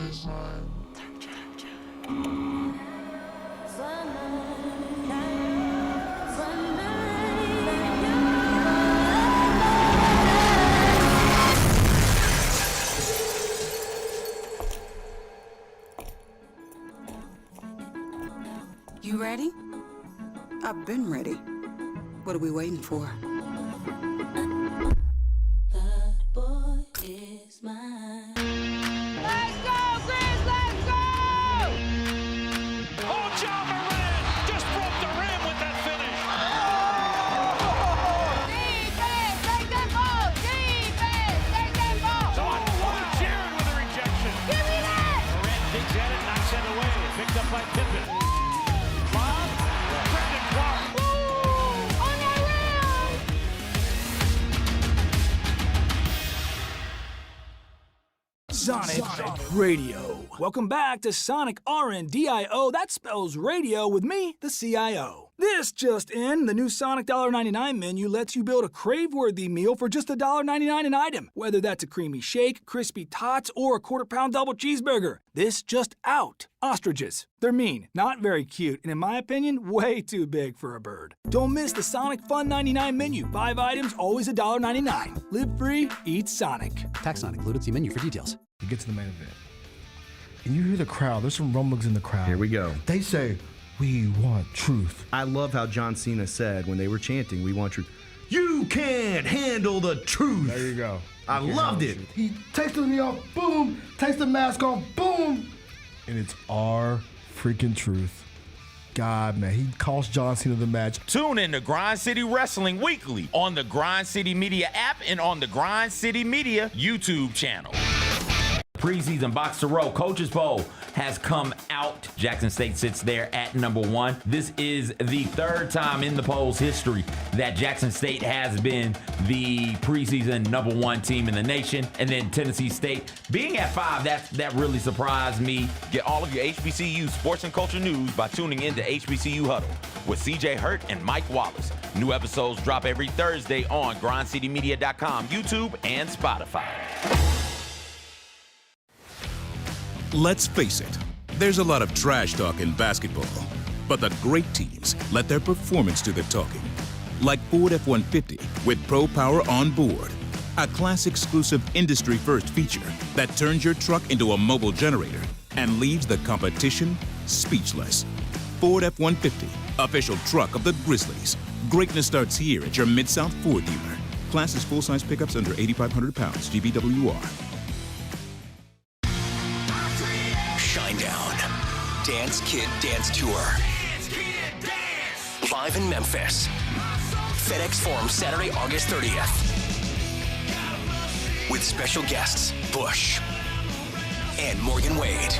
You ready? I've been ready. What are we waiting for? The boy is mine. Let's go, Grizz! Let's go! Oh, John Moran just broke the rim with that finish. Defense, take that ball! Defense, take that ball! Jared with a rejection. Give me that! Moran digs at it, knocks it away. Picked up by Pippen. Bob, Brandon Clark. Ooh, on that rim! Sonic Radio. Welcome back to Sonic RNDIO. That spells radio with me, the CIO. This just in, the new Sonic $1.99 menu lets you build a crave-worthy meal for just $1.99 an item. Whether that's a creamy shake, crispy tots, or a quarter-pound double cheeseburger. This just out. Ostriches. They're mean, not very cute, and in my opinion, way too big for a bird. Don't miss the Sonic Fun 99 menu. 5 items, always $1.99. Live free, eat Sonic. Tax not included. See menu for details. You get to the main event, and you hear the crowd. There's some rumblings in the crowd. Here we go. They say, "We want truth." I love how John Cena said when they were chanting, "We want truth." You can't handle the truth. There you go. I loved it. He takes the knee off, boom. Takes the mask off, boom. And it's our freaking truth. God, man, he cost John Cena the match. Tune in to Grind City Wrestling weekly on the Grind City Media app and on the Grind City Media YouTube channel. Preseason Box to Row Coaches Poll has come out. Jackson State sits there at number 1. This is the 3rd time in the poll's history that Jackson State has been the preseason number 1 team in the nation. And then Tennessee State being at 5, that really surprised me. Get all of your HBCU sports and culture news by tuning in to HBCU Huddle with CJ Hurt and Mike Wallace. New episodes drop every Thursday on grindcitymedia.com, YouTube, and Spotify. Let's face it, there's a lot of trash talk in basketball, but the great teams let their performance do the talking. Like Ford F-150 with Pro Power on board, a class-exclusive industry-first feature that turns your truck into a mobile generator and leaves the competition speechless. Ford F-150, official truck of the Grizzlies. Greatness starts here at your Mid-South Ford dealer. Class is full-size pickups under 8,500 pounds, GVWR. Shinedown. Dance Kid Dance Tour. Live in Memphis. FedEx Forum, Saturday, August 30th. With special guests, Bush and Morgan Wade.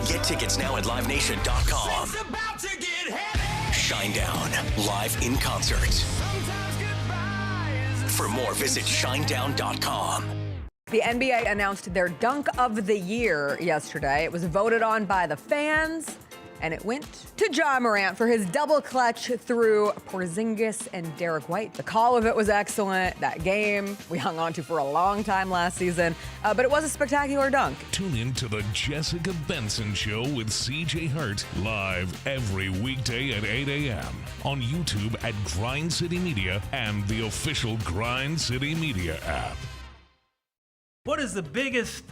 Get tickets now at livenation.com. Shinedown, live in concert. For more, visit shinedown.com. The NBA announced their Dunk of the Year yesterday. It was voted on by the fans, and it went to Ja Morant for his double clutch through Porzingis and Derek White. The call of it was excellent. That game we hung on to for a long time last season, but it was a spectacular dunk. Tune in to the Jessica Benson Show with CJ Hurt, live every weekday at 8 a.m. on YouTube at Grind City Media and the official Grind City Media app. What is the biggest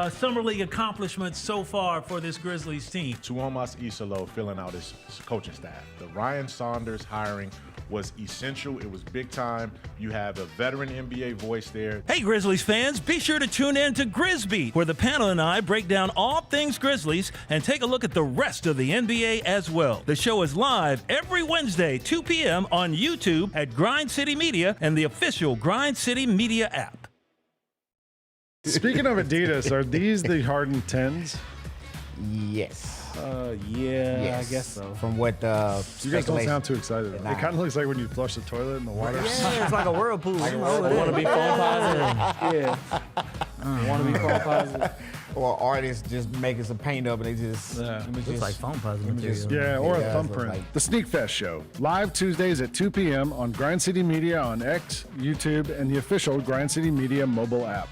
Summer League accomplishment so far for this Grizzlies team? Tuomas Isalo filling out his coaching staff. The Ryan Saunders hiring was essential. It was big time. You have a veteran NBA voice there. Hey, Grizzlies fans, be sure to tune in to Grizzbeat, where the panel and I break down all things Grizzlies and take a look at the rest of the NBA as well. The show is live every Wednesday, 2 p.m. on YouTube at Grind City Media and the official Grind City Media app. Speaking of Adidas, are these the Harden 10s? Yes. Yes. I guess so. From what you guys don't sound too excited. It kind of looks like when you flush the toilet in the water. Yeah, it's like a whirlpool. Like want to be phone positive. Yeah. Want to be phone positive. Or artists just making some paint up and they just looks like phone positive material. Yeah, or a thumbprint. The Sneak Fest Show, live Tuesdays at 2 p.m. on Grind City Media on X, YouTube, and the official Grind City Media mobile app.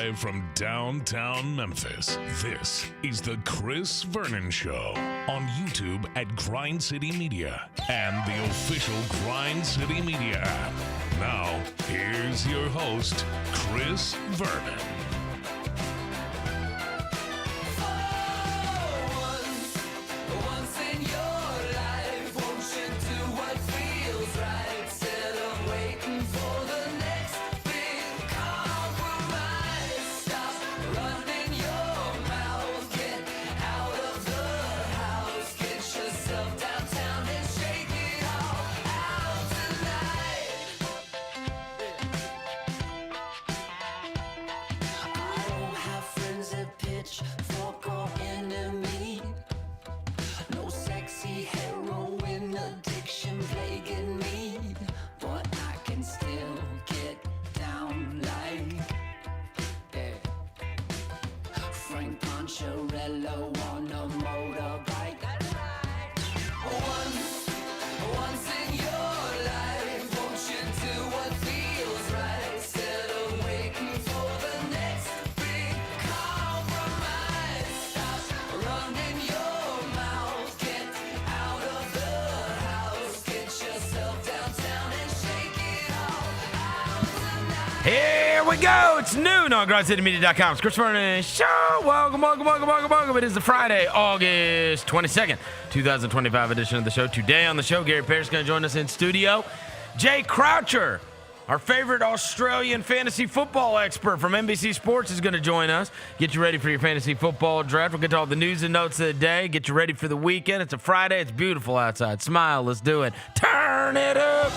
Live from downtown Memphis, this is the Chris Vernon Show on YouTube at Grind City Media and the official Grind City Media app. Now, here's your host, Chris Vernon. Here we go. It's noon on GrindCityMedia.com. It's Chris Vernon Show. Welcome. It is the Friday, August 22nd, 2025 edition of the show. Today on the show, Gary Parrish is going to join us in studio. Jay Croucher, our favorite Australian fantasy football expert from NBC Sports, is going to join us. Get you ready for your fantasy football draft. We'll get to all the news and notes of the day. Get you ready for the weekend. It's a Friday. It's beautiful outside. Smile. Let's do it. Turn it up.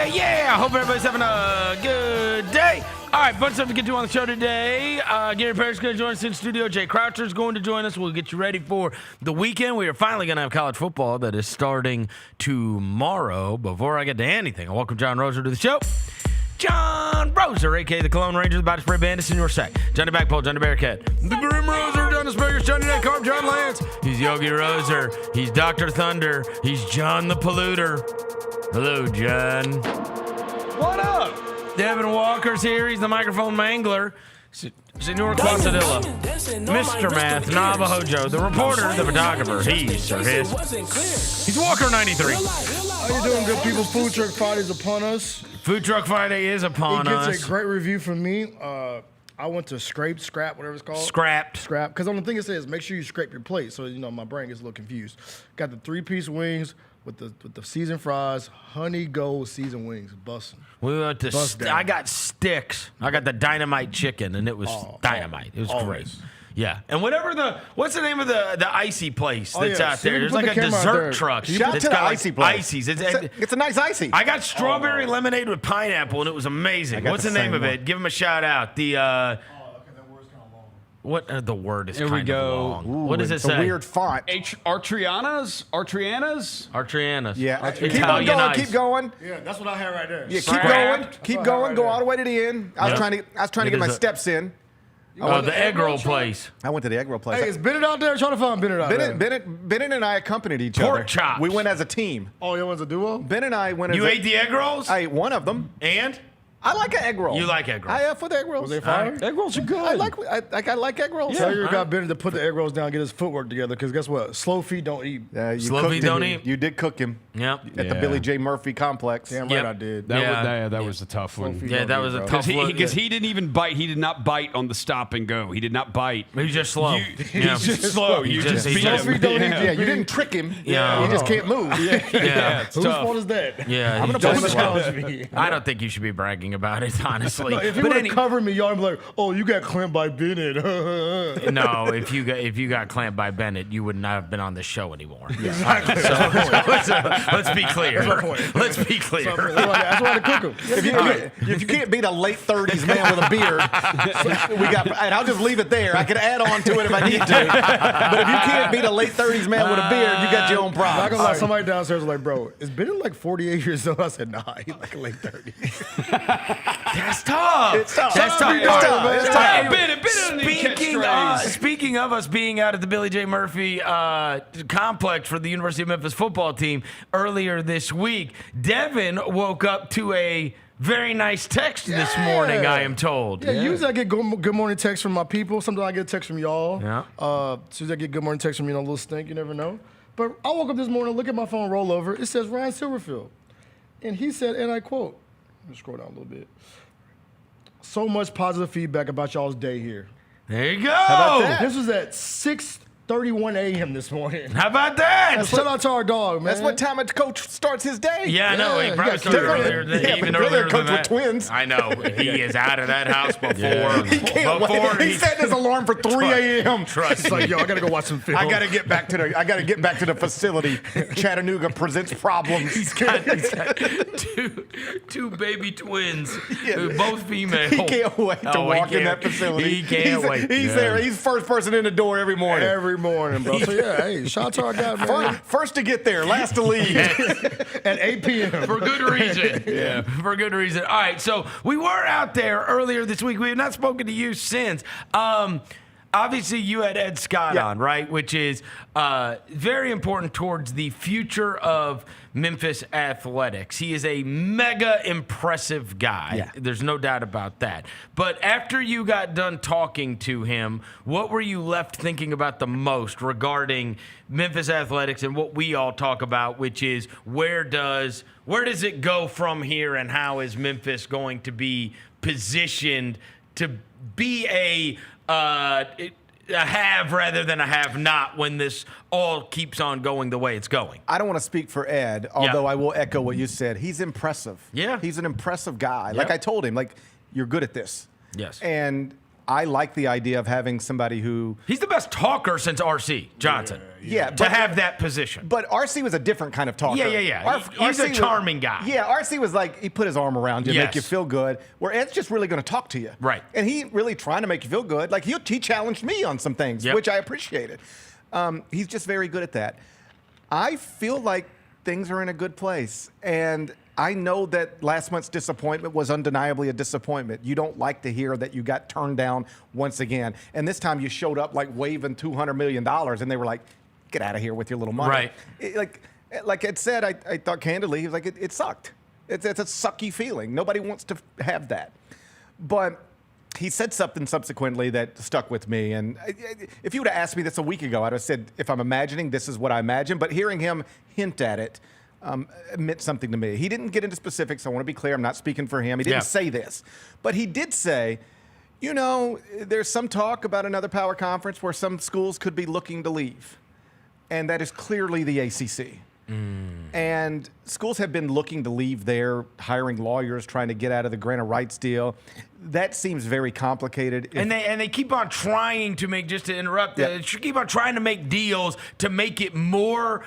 Yeah. I hope everybody's having a good day. All right, bunch of stuff to get to on the show today. Gary Parrish is going to join us in studio. Jay Croucher is going to join us. We'll get you ready for the weekend. We are finally going to have college football that is starting tomorrow. Before I get to anything, I welcome John Roser to the show. John Roser, a.k.a. the Cologne Ranger, the Body Spray Bandits in your sack. Johnny Backpole, Johnny Bearcat. The Grim Roser, Dennis Burgers, Johnny Neck Carb, John Lance. He's Yogi Roser. He's Dr. Thunder. He's John the Polluter. Hello, John. What up? Devin Walker's here. He's the microphone mangler. Senor Quantadilla. Mr. Math, Navajo Joe, the reporter, the photographer. He's Walker 93. How you doing, good people? Food Truck Friday is upon us. Food Truck Friday is upon us. It gets a great review from me. I went to Scrap, whatever it's called. Scrap. Because on the thing it says, make sure you scrape your plate. So, my brain gets a little confused. Got the 3-piece wings with the seasoned fries, honey gold seasoned wings, busting. We went to. I got sticks. I got the dynamite chicken, and it was dynamite. It was great. Yeah, and what's the name of the icy place that's out there? There's like a dessert truck. Shout out to the icy place. Icies. It's a nice icy. I got strawberry lemonade with pineapple, and it was amazing. What's the name of it? Give them a shout out. What the word is kind of long. Ooh, what does it say? It's a weird font. Artrianas? Yeah. Keep going. Yeah, that's what I had right there. Yeah, keep going. Go all the way to the end. I was trying to get my steps in. The egg roll place. I went to the egg roll place. Hey, is Bennett out there? Trying to find Bennett out there. Bennett and I accompanied each other. Pork chops. We went as a team. Oh, you went as a duo? Ben and I went as You ate the egg rolls? I ate one of them. And? I like an egg roll. You like egg rolls? I have for the egg rolls. Was they fire? Egg rolls are good. I like egg rolls. Tell your guy Bennett to put the egg rolls down, get his footwork together, because guess what? Slow feet don't eat. Slow feet don't eat. You did cook him. Yep. At the Billy J. Murphy complex. Damn right I did. That was a tough one. Yeah, that was a tough one. Because he didn't even bite. He did not bite on the stop and go. He did not bite. He was just slow. He's just slow. You just beat Slow him. feet don't eat. Yeah, you didn't trick him. Yeah. He just can't move. Yeah. Whose fault is that? Yeah. I'm going to challenge me. I don't think you should be bragging anything about it, honestly. No, if he would have covered me, y'all would be like, "Oh, you got clamped by Bennett." No, if you got clamped by Bennett, you would not have been on the show anymore. Exactly. Let's be clear. Let's be clear. That's why they cook him. If you can't beat a late 30s man with a beard, and I'll just leave it there. I can add on to it if I need to. But if you can't beat a late 30s man with a beard, you got your own problem. Not gonna lie, somebody downstairs was like, "Bro, is Bennett like 48 years old?" I said, "Nah, he's like late 30s." That's tough. It's tough. That's tough. It's tough. Speaking of us being out at the Billy J. Murphy complex for the University of Memphis football team earlier this week, Devin woke up to a very nice text this morning, I am told. Yeah, usually I get good morning texts from my people. Sometimes I get a text from y'all. Yeah. As soon as I get good morning text from a little stink, you never know. But I woke up this morning, look at my phone, roll over. It says Ryan Silverfield. And he said, and I quote, let me scroll down a little bit. "So much positive feedback about y'all's day here." There you go. How about that? This was at 6:31 a.m. this morning. How about that? And shout out to our dog, man. That's what time a coach starts his day. Yeah, I know. He probably started earlier than even earlier coach than with that. twins. I know. He is out of that house before. He can't wait. He set his alarm for 3 a.m. Trust It's like, yo, I gotta go watch some film. I gotta get back to the facility. Chattanooga presents problems. He's got two baby twins, both female. He can't wait to walk in that facility. He can't wait. He's there. He's first person in the door every morning. Every morning, bro. So yeah, hey, shout out to our guy, man. First to get there, last to leave. At 8 p.m. For good reason. Yeah, for good reason. All right, so we were out there earlier this week. We have not spoken to you since. Obviously, you had Ed Scott on, right? Which is very important towards the future of Memphis athletics. He is a mega impressive guy. Yeah. There's no doubt about that. But after you got done talking to him, what were you left thinking about the most regarding Memphis athletics and what we all talk about, which is where does it go from here, and how is Memphis going to be positioned to be a have rather than a have not when this all keeps on going the way it's going? I don't want to speak for Ed, although I will echo what you said. He's impressive. Yeah. He's an impressive guy. Yep. Like I told him, like, you're good at this. Yes. And I like the idea of having somebody who... He's the best talker since R.C. Johnson. Yeah. To have that position. But R.C. was a different kind of talker. Yeah. He's a charming guy. Yeah, R.C. was like, he put his arm around you, Yes. make you feel good, where Ed's just really going to talk to you. Right. And he really trying to make you feel good. Like, he challenged me on some things, Yep. which I appreciated. He's just very good at that. I feel like things are in a good place. And I know that last month's disappointment was undeniably a disappointment. You don't like to hear that you got turned down once again. And this time you showed up like waving $200 million, and they were like, get out of here with your little money. Right. Like Ed said, I thought candidly, he was like, it sucked. It's a sucky feeling. Nobody wants to have that. But he said something subsequently that stuck with me. And if you would have asked me this a week ago, I'd have said, if I'm imagining, this is what I imagine. But hearing him hint at it meant something to me. He didn't get into specifics. I want to be clear. I'm not speaking for him. He didn't say this. But he did say, you know, there's some talk about another power conference where some schools could be looking to leave. And that is clearly the ACC. And schools have been looking to leave there, hiring lawyers, trying to get out of the grant of rights deal. That seems very complicated. And they keep on trying to make, just to interrupt, keep on trying to make deals to make it more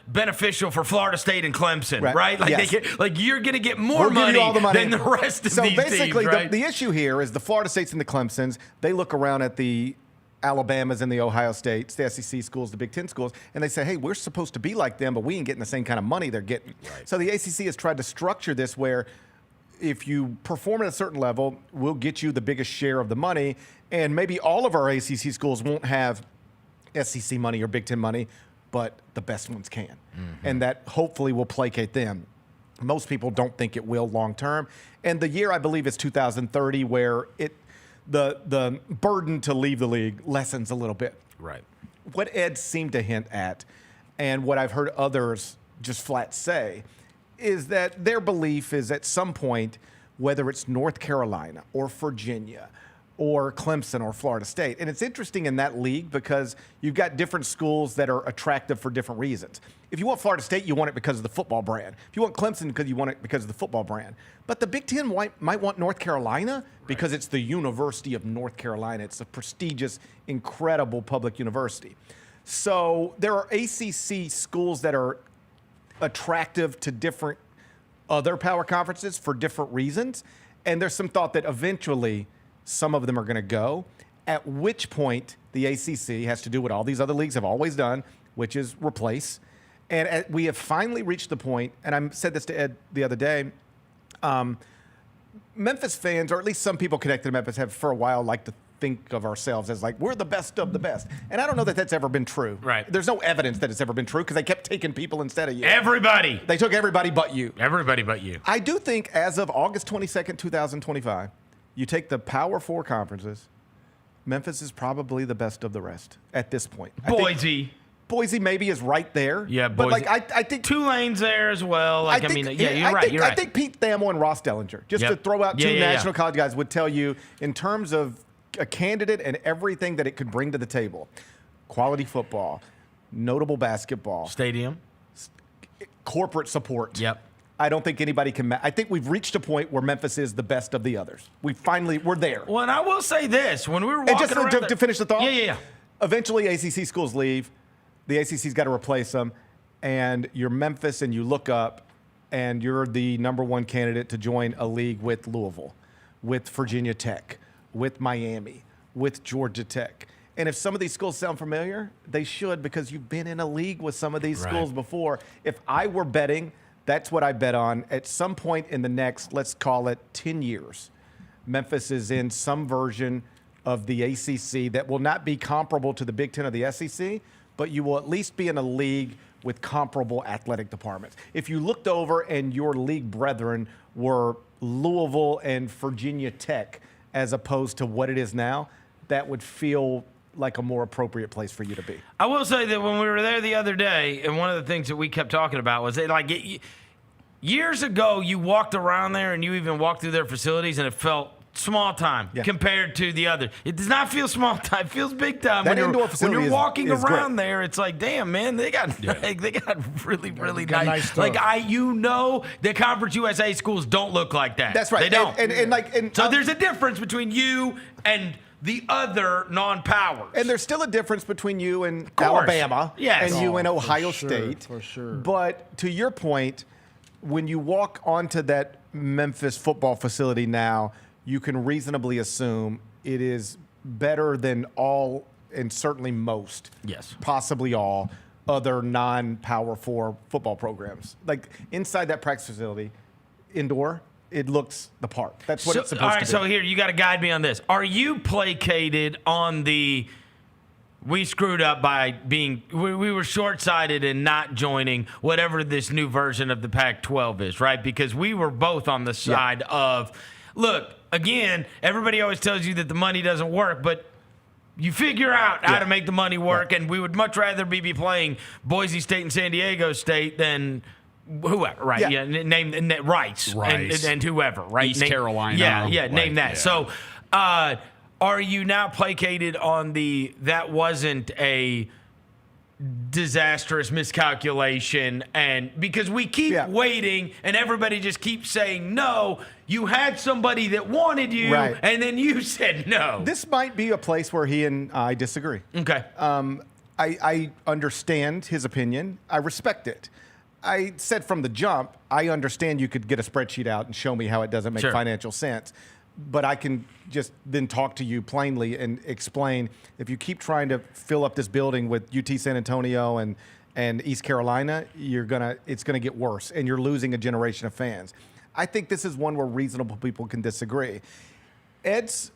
beneficial for Florida State and Clemson, right? Like, like you're going to get more money, than the rest of these teams, right? So basically, the issue here is the Florida States and the Clemsons, they look around at the Alabamas and the Ohio States, the SEC schools, the Big Ten schools, and they say, hey, we're supposed to be like them, but we ain't getting the same kind of money they're getting. Right. So the ACC has tried to structure this where if you perform at a certain level, we'll get you the biggest share of the money, and maybe all of our ACC schools won't have SEC money or Big Ten money, but the best ones can. And that hopefully will placate them. Most people don't think it will long term. And the year, I believe, is 2030, where the burden to leave the league lessens a little bit. Right. What Ed seemed to hint at, and what I've heard others just flat say, is that their belief is at some point, whether it's North Carolina or Virginia or Clemson or Florida State. And it's interesting in that league because you've got different schools that are attractive for different reasons. If you want Florida State, you want it because of the football brand. If you want Clemson, because you want it because of the football brand. But the Big Ten might want North Carolina because it's the University of North Carolina. It's a prestigious, incredible public university. So there are ACC schools that are attractive to different other power conferences for different reasons. And there's some thought that eventually some of them are going to go, at which point the ACC has to do what all these other leagues have always done, which is replace. And we have finally reached the point, and I said this to Ed the other day, Memphis fans, or at least some people connected to Memphis, have for a while liked to think of ourselves as like, we're the best of the best. And I don't know that that's ever been true. Right. There's no evidence that it's ever been true because they kept taking people instead of you. Everybody. They took everybody but you. Everybody but you. I do think as of August 22nd, 2025, you take the Power Four conferences, Memphis is probably the best of the rest at this point. Boise maybe is right there. Yeah, but Boise. like I think Tulane's there as well. Like you're right. You're right. I think Pete Thamel and Ross Dellinger, just to throw out two national college guys, would tell you in terms of a candidate and everything that it could bring to the table: quality football, notable basketball, stadium, corporate support. Yep. I don't think anybody can. I think we've reached a point where Memphis is the best of the others. We're there. Well, and I will say this: when we were walking and just to finish the thought, yeah. Eventually, ACC schools leave. The ACC's got to replace them, and you're Memphis, and you look up, and you're the number one candidate to join a league with Louisville, with Virginia Tech, with Miami, with Georgia Tech. And if some of these schools sound familiar, they should, because you've been in a league with some of these schools before. If I were betting, that's what I bet on. At some point in the next, let's call it 10 years, Memphis is in some version of the ACC that will not be comparable to the Big Ten or the SEC, but you will at least be in a league with comparable athletic departments. If you looked over and your league brethren were Louisville and Virginia Tech as opposed to what it is now, that would feel like a more appropriate place for you to be. I will say that when we were there the other day, and one of the things that we kept talking about was that, like, years ago, you walked around there and you even walked through their facilities and it felt small time compared to the other. It does not feel small time. It feels big time. That indoor facility when you're walking is around great. there, it's like, damn, man, they got really nice. stuff. Like the Conference USA schools don't look like that. That's right. They don't. And so there's a difference between you and the other non-powers. And there's still a difference between you and course. Alabama and you and Ohio State. For sure. But to your point, when you walk onto that Memphis football facility now, you can reasonably assume it is better than all, and certainly most, possibly all, other non-Power 4 football programs. Like inside that practice facility, indoor, it looks the part. That's what it's supposed to be. All right, so here, you got to guide me on this. Are you placated on the we screwed up by being we were short-sighted and not joining whatever this new version of the Pac-12 is, right? Because we were both on the side of, look, again, everybody always tells you that the money doesn't work, but you figure out how to make the money work, and we would much rather be playing Boise State and San Diego State than whoever, right? Yeah, name Rice. And whoever, right? East Carolina. Yeah, name that. Yeah. So are you now placated on that wasn't a disastrous miscalculation, and because we keep waiting and everybody just keeps saying no, you had somebody that wanted you, and then you said no. This might be a place where he and I disagree. Okay. I understand his opinion. I respect it. I said from the jump, I understand you could get a spreadsheet out and show me how it doesn't make financial sense. But I can just then talk to you plainly and explain, if you keep trying to fill up this building with UT San Antonio and East Carolina, it's gonna get worse, and you're losing a generation of fans. I think this is one where reasonable people can disagree. Ed's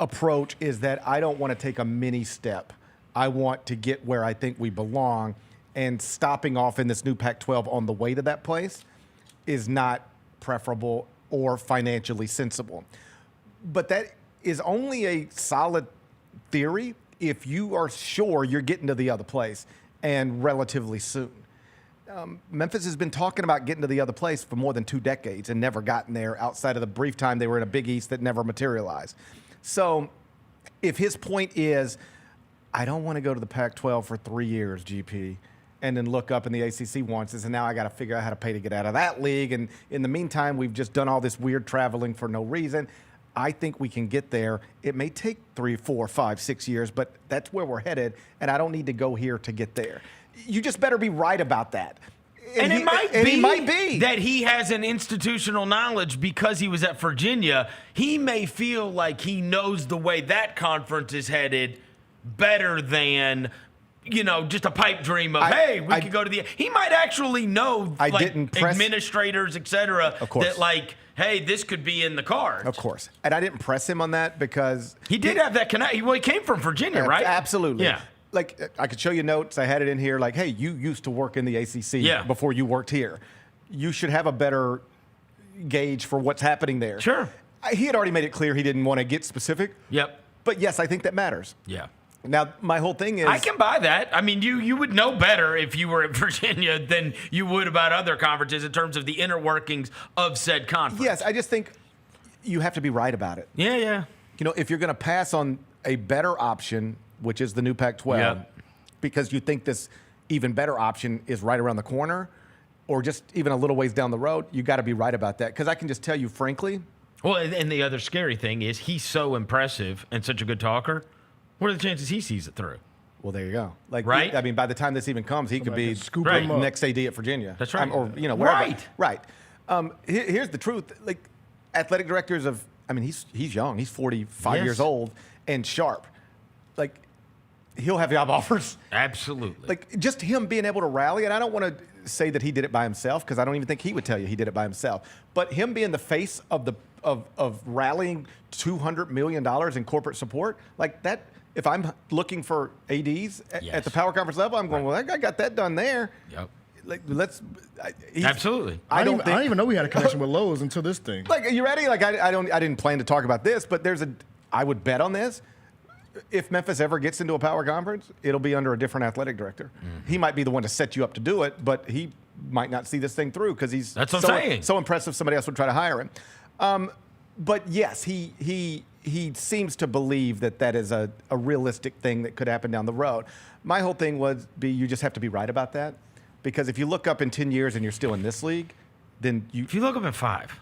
approach is that I don't want to take a mini step. I want to get where I think we belong, and stopping off in this new Pac-12 on the way to that place is not preferable or financially sensible. But that is only a solid theory if you are sure you're getting to the other place, and relatively soon. Memphis has been talking about getting to the other place for more than 2 decades and never gotten there outside of the brief time they were in a Big East that never materialized. So if his point is, I don't want to go to the Pac-12 for 3 years, GP, and then look up and the ACC wants this, and now I got to figure out how to pay to get out of that league. And in the meantime, we've just done all this weird traveling for no reason. I think we can get there. It may take 3, 4, 5, 6 years, but that's where we're headed, and I don't need to go here to get there. You just better be right about that. And he might be that he has an institutional knowledge because he was at Virginia. He may feel like he knows the way that conference is headed better than, just a pipe dream of, hey, we could go to the. He might actually know, administrators, et cetera, that hey, this could be in the cards. Of course. And I didn't press him on that because he did have that connect. Well, he came from Virginia, right? Absolutely. Yeah. I could show you notes. I had it in here. Hey, you used to work in the ACC before you worked here. You should have a better gauge for what's happening there. Sure. He had already made it clear he didn't want to get specific. Yep. But yes, I think that matters. Yeah. Now, my whole thing is, I can buy that. I mean, you would know better if you were at Virginia than you would about other conferences in terms of the inner workings of said conference. Yes, I just think you have to be right about it. Yeah. If you're going to pass on a better option, which is the new Pac-12, because you think this even better option is right around the corner or just even a little ways down the road, you got to be right about that. Because I can just tell you, frankly. Well, and the other scary thing is he's so impressive and such a good talker. What are the chances he sees it through? Well, there you go. Right? I mean, by the time this even comes, he could be next AD at Virginia. That's right. Or, wherever. Right. Here's the truth. Athletic directors he's young. He's 45 years old and sharp. He'll have job offers. Absolutely. Just him being able to rally, and I don't want to say that he did it by himself because I don't even think he would tell you he did it by himself. But him being the face of rallying $200 million in corporate support, that. If I'm looking for ADs at the power conference level, I'm going, well, I got that done there. Yep. Absolutely. I didn't even know we had a connection with Lowe's until this thing. You ready? I didn't plan to talk about this, but I would bet on this. If Memphis ever gets into a power conference, it'll be under a different athletic director. Mm-hmm. He might be the one to set you up to do it, but he might not see this thing through because he's so impressive somebody else would try to hire him. But yes, he seems to believe that is a realistic thing that could happen down the road. My whole thing would be you just have to be right about that. Because if you look up in 10 years and you're still in this league, then you... If you look up in 5.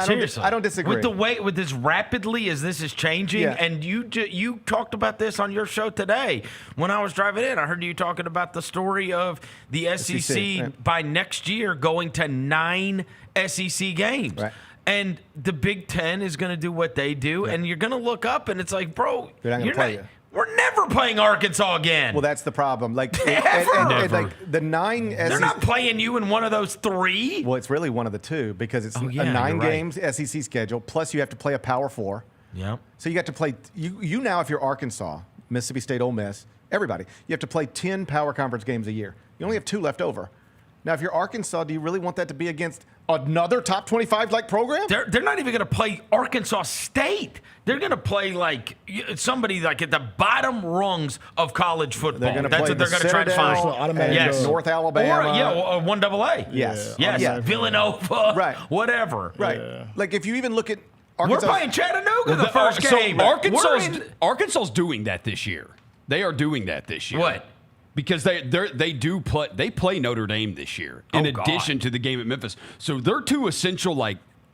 Seriously. I don't disagree. With this rapidly as this is changing, and you talked about this on your show today. When I was driving in, I heard you talking about the story of the SEC by next year going to 9 SEC games. Right. And the Big Ten is going to do what they do, and you're going to look up, and it's like, bro, they're not going to play you. We're never playing Arkansas again. Well, that's the problem. Never. The 9 SEC... They're not playing you in one of those 3. Well, it's really one of the 2 because it's a 9-game SEC schedule, plus you have to play a Power 4. Yeah. So you got to play... You now, if you're Arkansas, Mississippi State, Ole Miss, everybody, you have to play 10 Power Conference games a year. You only have 2 left over. Now, if you're Arkansas, do you really want that to be against another top 25 program? They're not even going to play Arkansas State. They're going to play somebody at the bottom rungs of college football. That's what they're going to try to find. Yes. North Alabama. Or 1AA. Yes. Yes. Villanova. Right. Whatever. Right. Yeah. If you even look at Arkansas. We're playing Chattanooga the first game. Arkansas's doing that this year. They are doing that this year. What? Because they play Notre Dame this year in addition to the game at Memphis. So they're 2 essential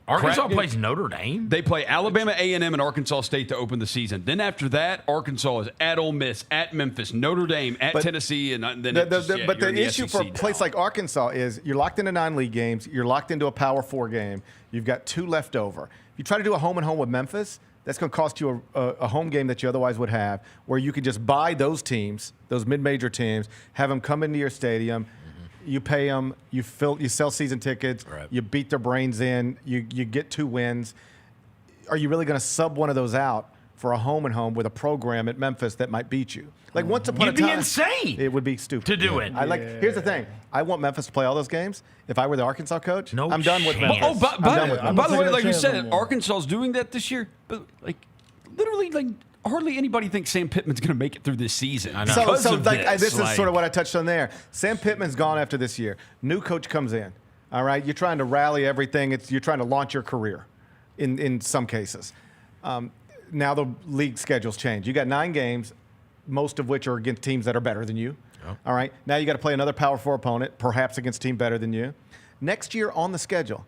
Arkansas plays Notre Dame. They play Alabama A&M and Arkansas State to open the season. Then after that, Arkansas is at Ole Miss, at Memphis, Notre Dame, at Tennessee, and then the issue for a place like Arkansas is you're locked into 9 league games. You're locked into a Power 4 game. You've got 2 left over. If you try to do a home and home with Memphis, that's going to cost you a home game that you otherwise would have, where you could just buy those teams, those mid-major teams, have them come into your stadium, you pay them, you sell season tickets, you beat their brains in, you get 2 wins. Are you really going to sub one of those out for a home and home with a program at Memphis that might beat you? Once upon a time, you'd be insane. It would be stupid to do it. Here's the thing: I want Memphis to play all those games. If I were the Arkansas coach, I'm done with Memphis. By the way, like you said, Arkansas is doing that this year, but literally, hardly anybody thinks Sam Pittman's going to make it through this season. I know. So this is sort of what I touched on there. Sam Pittman's gone after this year. New coach comes in. All right, you're trying to rally everything. You're trying to launch your career, in some cases. now the league schedules change. You got 9 games, most of which are against teams that are better than you. Oh. All right. Now you got to play another Power 4 opponent, perhaps against a team better than you. Next year on the schedule,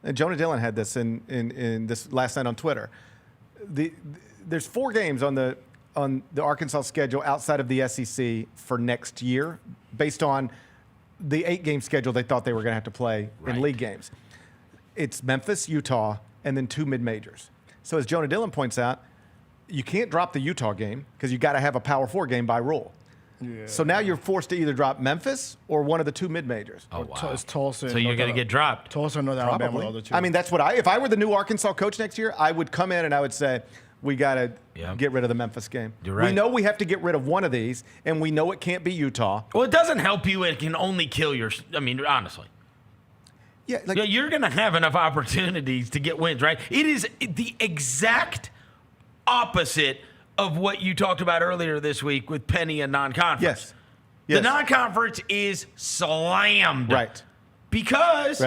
and Jonah Dillon had this in this last night on Twitter. There's 4 games on the Arkansas schedule outside of the SEC for next year, based on the 8-game schedule they thought they were going to have to play in league games. It's Memphis, Utah, and then 2 mid-majors. So as Jonah Dillon points out, you can't drop the Utah game because you got to have a Power 4 game by rule. Yeah. So now you're forced to either drop Memphis or one of the 2 mid-majors. Oh, wow. It's Tulsa. So you're going to get dropped. Tulsa and North Alabama are the other 2. I mean, that's what if I were the new Arkansas coach next year, I would come in and I would say, we got to get rid of the Memphis game. You're right. We know we have to get rid of one of these, and we know it can't be Utah. Well, it doesn't help you. It can only kill honestly. Yeah, you're going to have enough opportunities to get wins, right? It is the exact opposite of what you talked about earlier this week with Penny and non-conference. Yes. The non-conference is slammed. Right. Because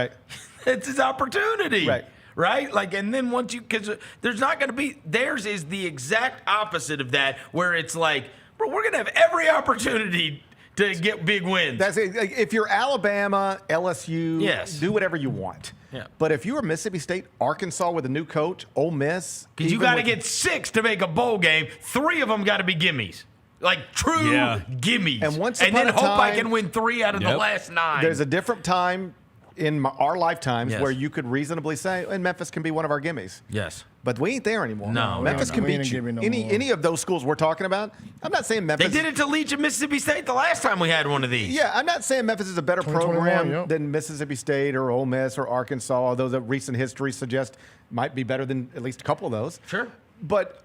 it's his opportunity. Right? Like, and then because there's not going to be, theirs is the exact opposite of that, where it's like, bro, we're going to have every opportunity to get big wins. That's it. Like, if you're Alabama, LSU, do whatever you want. Yeah. But if you're Mississippi State, Arkansas with a new coach, Ole Miss. Because you got to get 6 to make a bowl game. 3 of them got to be gimmies. Like true gimmies. And then hope I can win 3 out of the last 9. There's a different time in our lifetimes where you could reasonably say, and Memphis can be one of our gimmies. Yes. But we ain't there anymore. No. Memphis can beat you. Any of those schools we're talking about. I'm not saying Memphis. They did it to Leach and Mississippi State the last time we had one of these. Yeah, I'm not saying Memphis is a better program than Mississippi State or Ole Miss or Arkansas, although the recent history suggests might be better than at least a couple of those. Sure. But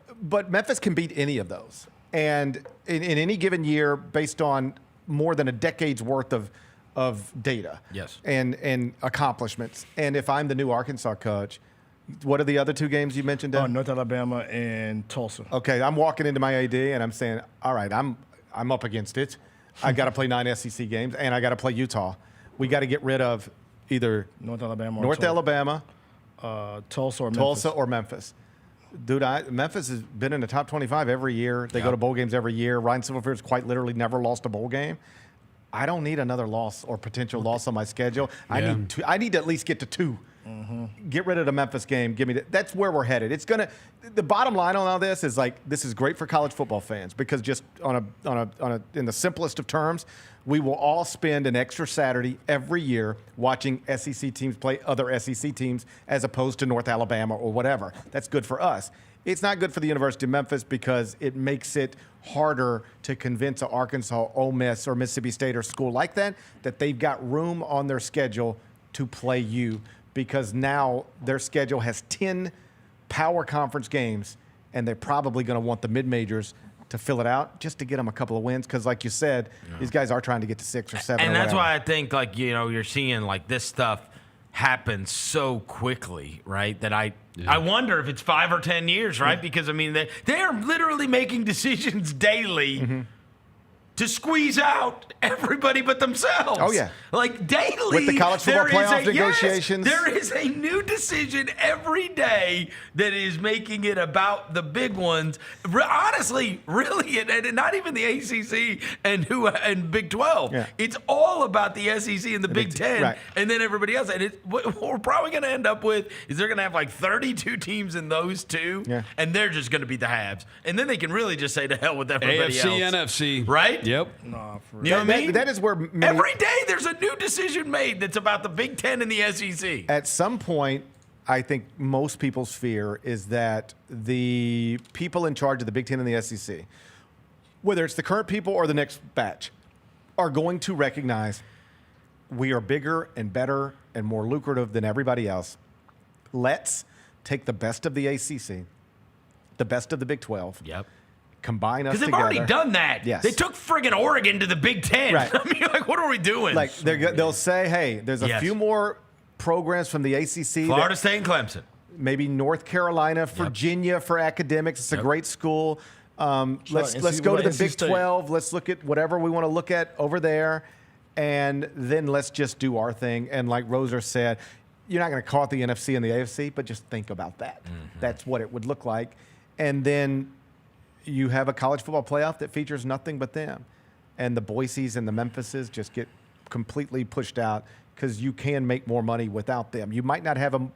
Memphis can beat any of those. And in any given year, based on more than a decade's worth of data and accomplishments. And if I'm the new Arkansas coach, what are the other 2 games you mentioned, Dan? North Alabama and Tulsa. Okay, I'm walking into my AD and I'm saying, all right, I'm up against it. I got to play 9 SEC games and I got to play Utah. We got to get rid of either North Alabama, Tulsa or or Memphis. Dude, Memphis has been in the top 25 every year. They go to bowl games every year. Ryan Silverfield's quite literally never lost a bowl game. I don't need another loss or potential loss on my schedule. I need to at least get to 2. Get rid of the Memphis game. Give me that's where we're headed. It's gonna. The bottom line on all this is this is great for college football fans because just in the simplest of terms, we will all spend an extra Saturday every year watching SEC teams play other SEC teams as opposed to North Alabama or whatever. That's good for us. It's not good for the University of Memphis because it makes it harder to convince an Arkansas, Ole Miss, or Mississippi State or school like that they've got room on their schedule to play you, because now their schedule has 10 power conference games, and they're probably going to want the mid-majors to fill it out just to get them a couple of wins because, like you said, these guys are trying to get to 6 or 7 And or that's whatever. why I think, you're seeing, this stuff happen so quickly, right? That I wonder if it's 5 or 10 years, right? Because, they are literally making decisions daily to squeeze out everybody but themselves. Oh, yeah. Daily. With the college football playoff negotiations. There is a new decision every day that is making it about the big ones. Honestly, really, and not even the ACC and Big 12. Yeah. It's all about the SEC and the Big 10 right. and then everybody else. And what we're probably going to end up with is they're going to have 32 teams in those 2, and they're just going to be the halves. And then they can really just say to hell with everybody AFC, else. NFC. Right? Yep. Nah, for You know what I mean? That is where every day there's a new decision made that's about the Big 10 and the SEC. At some point, I think most people's fear is that the people in charge of the Big 10 and the SEC, whether it's the current people or the next batch, are going to recognize we are bigger and better and more lucrative than everybody else. Let's take the best of the ACC, the best of the Big 12. Yep. Combine us Because they've together. already done that. Yes. They took friggin' Oregon to the Big 10. Right. What are we doing? They'll say, hey, there's a few more programs from the ACC. Florida State and Clemson. Maybe North Carolina, Virginia for academics. It's a great school. Let's go to the Big 12. Let's look at whatever we want to look at over there. And then let's just do our thing. And like Roser said, you're not going to call it the NFC and the AFC, but just think about that. That's what it would look like. And then you have a college football playoff that features nothing but them. And the Boise's and the Memphises just get completely pushed out because you can make more money without them. You might not have an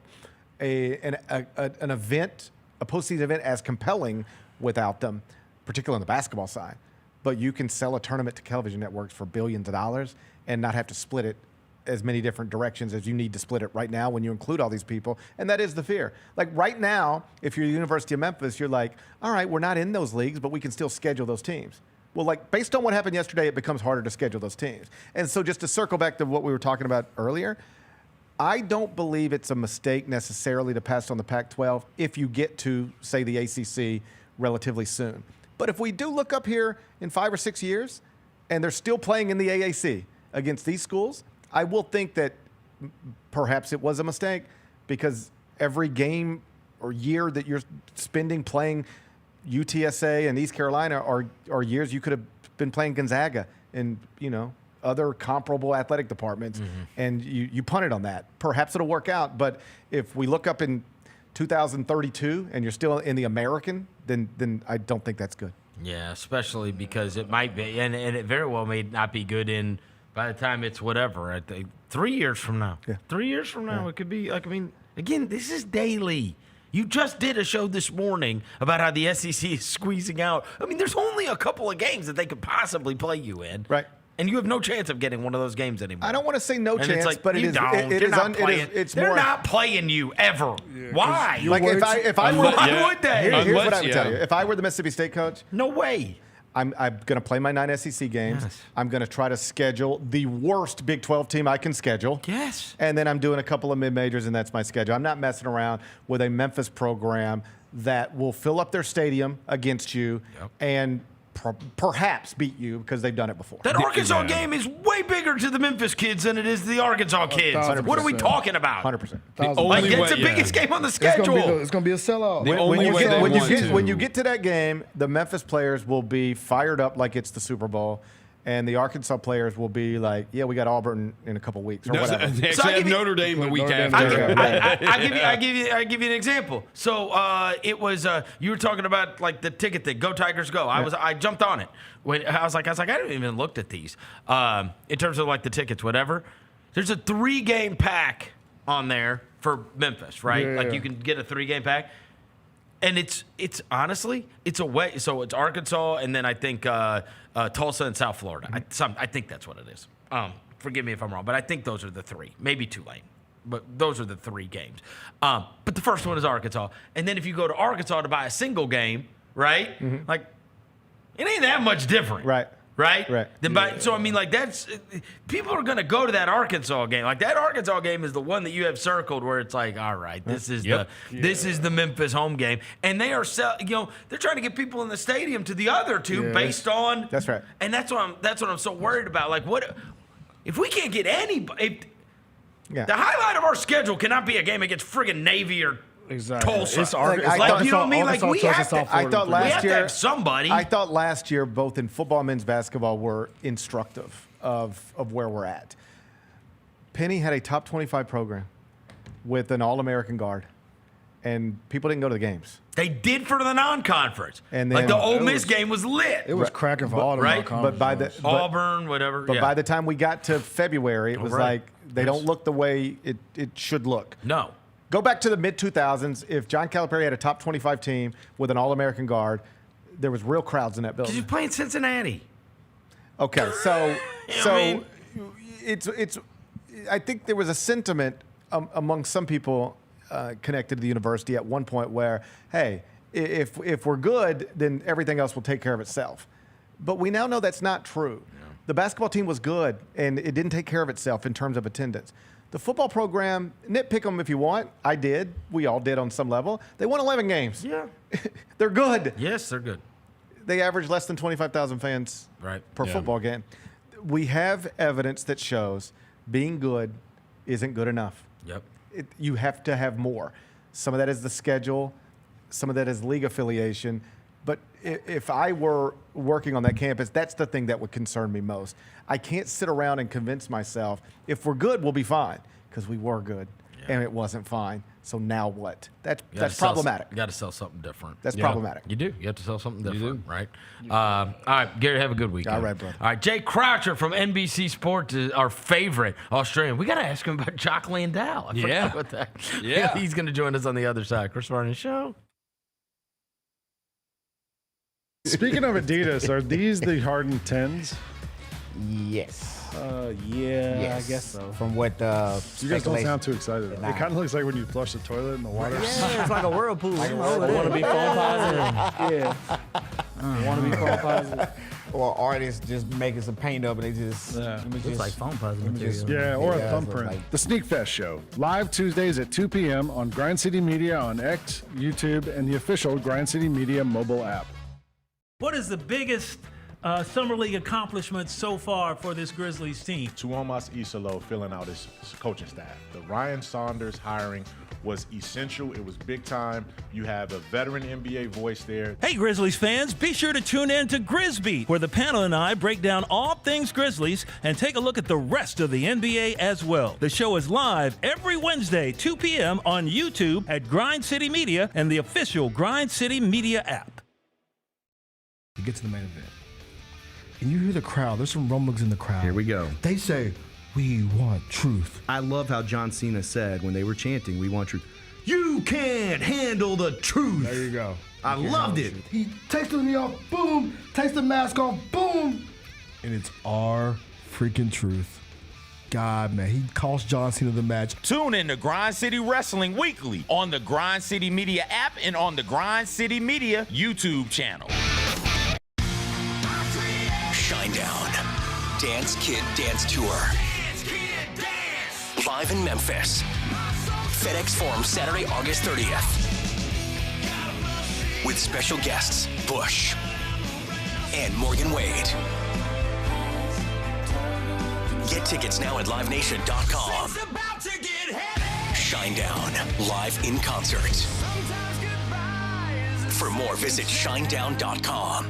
event, a postseason event as compelling without them, particularly on the basketball side. But you can sell a tournament to television networks for billions of dollars and not have to split it as many different directions as you need to split it right now when you include all these people. And that is the fear. Like right now, if you're the University of Memphis, you're like, all right, we're not in those leagues, but we can still schedule those teams. Well, like based on what happened yesterday, it becomes harder to schedule those teams. And so just to circle back to what we were talking about earlier, I don't believe it's a mistake necessarily to pass on the Pac-12 if you get to, say, the ACC relatively soon. But if we do look up here in 5 or 6 years and they're still playing in the AAC against these schools, I will think that perhaps it was a mistake because every game or year that you're spending playing UTSA and East Carolina are years you could have been playing Gonzaga and, other comparable athletic departments, and you punted on that. Perhaps it'll work out, but if we look up in 2032 and you're still in the American, then I don't think that's good. Yeah, especially because it might be, and it very well may not be good by the time it's whatever, I think 3 years from now. Yeah. 3 years from now, it could be like, again, this is daily. You just did a show this morning about how the SEC is squeezing out. There's only a couple of games that they could possibly play you in. Right. And you have no chance of getting one of those games anymore. I don't want to say no chance, but they're not playing you ever. Yeah, why? Like if I were, why would they? Here's what I would tell you. If I were the Mississippi State coach, no way. I'm going to play my 9 SEC games. Yes. I'm going to try to schedule the worst Big 12 team I can schedule. Yes. And then I'm doing a couple of mid-majors, and that's my schedule. I'm not messing around with a Memphis program that will fill up their stadium against you and perhaps beat you because they've done it before. That Arkansas game is way bigger to the Memphis kids than it is to the Arkansas kids. 100%. What are we talking about? 100%. It's the biggest game on the schedule. It's going to be a sellout. When you get to that game, the Memphis players will be fired up like it's the Super Bowl. And the Arkansas players will be like, yeah, we got Auburn in a couple weeks or whatever. They actually have Notre Dame a week after. I give you an example. So it was you were talking about like the ticket thing. Go Tigers, go! I jumped on it when I was like I didn't even looked at these in terms of like the tickets, whatever. There's a 3-game pack on there for Memphis, right? Yeah. Like you can get a 3-game pack. And it's honestly, it's away. So it's Arkansas, and then I think Tulsa and South Florida. I think that's what it is. Forgive me if I'm wrong, but I think those are the 3. Maybe Tulane, but those are the 3 games. But the first one is Arkansas. And then if you go to Arkansas to buy a single game, right? Like, it ain't that much different. Right. Right? Right. So, that's people are going to go to that Arkansas game. Like, that Arkansas game is the one that you have circled where it's like, all right, this is the Memphis home game. And they are, they're trying to get people in the stadium to the other 2 based on. That's right. And that's what I'm so worried about. Like, what if we can't get anybody? The highlight of our schedule cannot be a game against friggin' Navy or Tulsa. It's you know what I mean? Like we have to. I thought last year have somebody. I thought last year both in football and men's basketball were instructive of where we're at. Penny had a top 25 program with an All-American guard, and people didn't go to the games. They did for the non-conference. And then, like the Ole Miss game was lit. It was cracking for all the non-conference. Auburn, whatever. But by the time we got to February, it was like they don't look the way it should look. No. Go back to the mid-2000s. If John Calipari had a top 25 team with an All-American guard, there was real crowds in that building. Because you're playing Cincinnati. Okay, it's. I think there was a sentiment among some people connected to the university at one point where, hey, if we're good, then everything else will take care of itself. But we now know that's not true. Yeah. The basketball team was good, and it didn't take care of itself in terms of attendance. The football program, nitpick them if you want. I did. We all did on some level. They won 11 games. Yeah. They're good. Yes, they're good. They average less than 25,000 fans per football game. We have evidence that shows being good isn't good enough. Yep. You have to have more. Some of that is the schedule. Some of that is league affiliation. But if I were working on that campus, that's the thing that would concern me most. I can't sit around and convince myself, if we're good, we'll be fine, because we were good, and it wasn't fine. So now what? That's problematic. You got to sell something different. That's problematic. You do. You have to sell something different, right? All right, Gary, have a good weekend. All right, brother. All right, Jay Croucher from NBC Sports is our favorite Australian. We got to ask him about Jock Landau. I forgot about that. Yeah. He's going to join us on the other side. Chris Vernon Show. Speaking of Adidas, are these the Harden 10s? Yes. I guess so. From what You guys don't sound too excited. It kind of looks like when you flush the toilet in the water. Yeah, it's like a whirlpool. I want to be phone positive. Want to be phone positive. Or artists just making some paint up and they just Looks like foam puzzle material. Yeah, or a thumbprint. The Sneak Fest Show, live Tuesdays at 2 p.m. on Grind City Media on X, YouTube, and the official Grind City Media mobile app. What is the biggest Summer League accomplishment so far for this Grizzlies team? Tuomas Isalo filling out his coaching staff. The Ryan Saunders hiring was essential. It was big time. You have a veteran NBA voice there. Hey, Grizzlies fans, be sure to tune in to Grizbeat, where the panel and I break down all things Grizzlies and take a look at the rest of the NBA as well. The show is live every Wednesday, 2 p.m. on YouTube at Grind City Media and the official Grind City Media app. You get to the main event, and you hear the crowd. There's some rumblings in the crowd. Here we go. They say, "We want truth." I love how John Cena said when they were chanting, "We want truth." You can't handle the truth. There you go. I loved it. He takes the knee off, boom. Takes the mask off, boom. And it's our freaking truth. God, man, he cost John Cena the match. Tune in to Grind City Wrestling weekly on the Grind City Media app and on the Grind City Media YouTube channel. Shinedown. Dance Kid Dance Tour. Live in Memphis. FedEx Forum Saturday, August 30th. With special guests, Bush and Morgan Wade. Get tickets now at livenation.com. Shinedown, live in concert. For more, visit shinedown.com.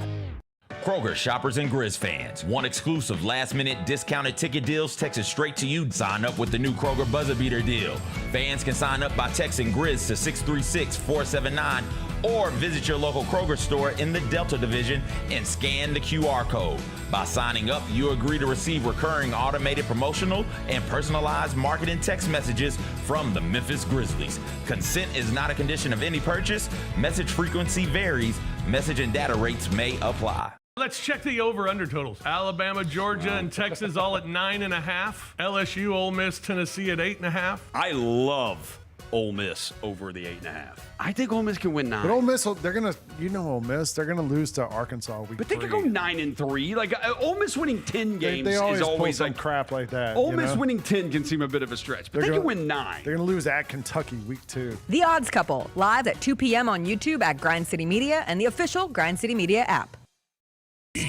Kroger shoppers and Grizz fans. Want exclusive last-minute discounted ticket deals texted straight to you? Sign up with the new Kroger Buzzer Beater deal. Fans can sign up by texting Grizz to 636-479 or visit your local Kroger store in the Delta Division and scan the QR code. By signing up, you agree to receive recurring automated promotional and personalized marketing text messages from the Memphis Grizzlies. Consent is not a condition of any purchase. Message frequency varies. Message and data rates may apply. Let's check the over-under totals. Alabama, Georgia, and Texas all at 9.5. LSU, Ole Miss, Tennessee at 8.5. I love Ole Miss over the 8.5. I think Ole Miss can win 9. But Ole Miss, they're gonna, Ole Miss, they're gonna lose to Arkansas week. But they could go 9-3. Like Ole Miss winning 10 games They always is always pull some like crap like that. Ole Miss winning 10 can seem a bit of a stretch, but they can win 9. They're gonna lose at Kentucky week 2. The Odds Couple, live at 2 p.m. on YouTube at Grind City Media and the official Grind City Media app.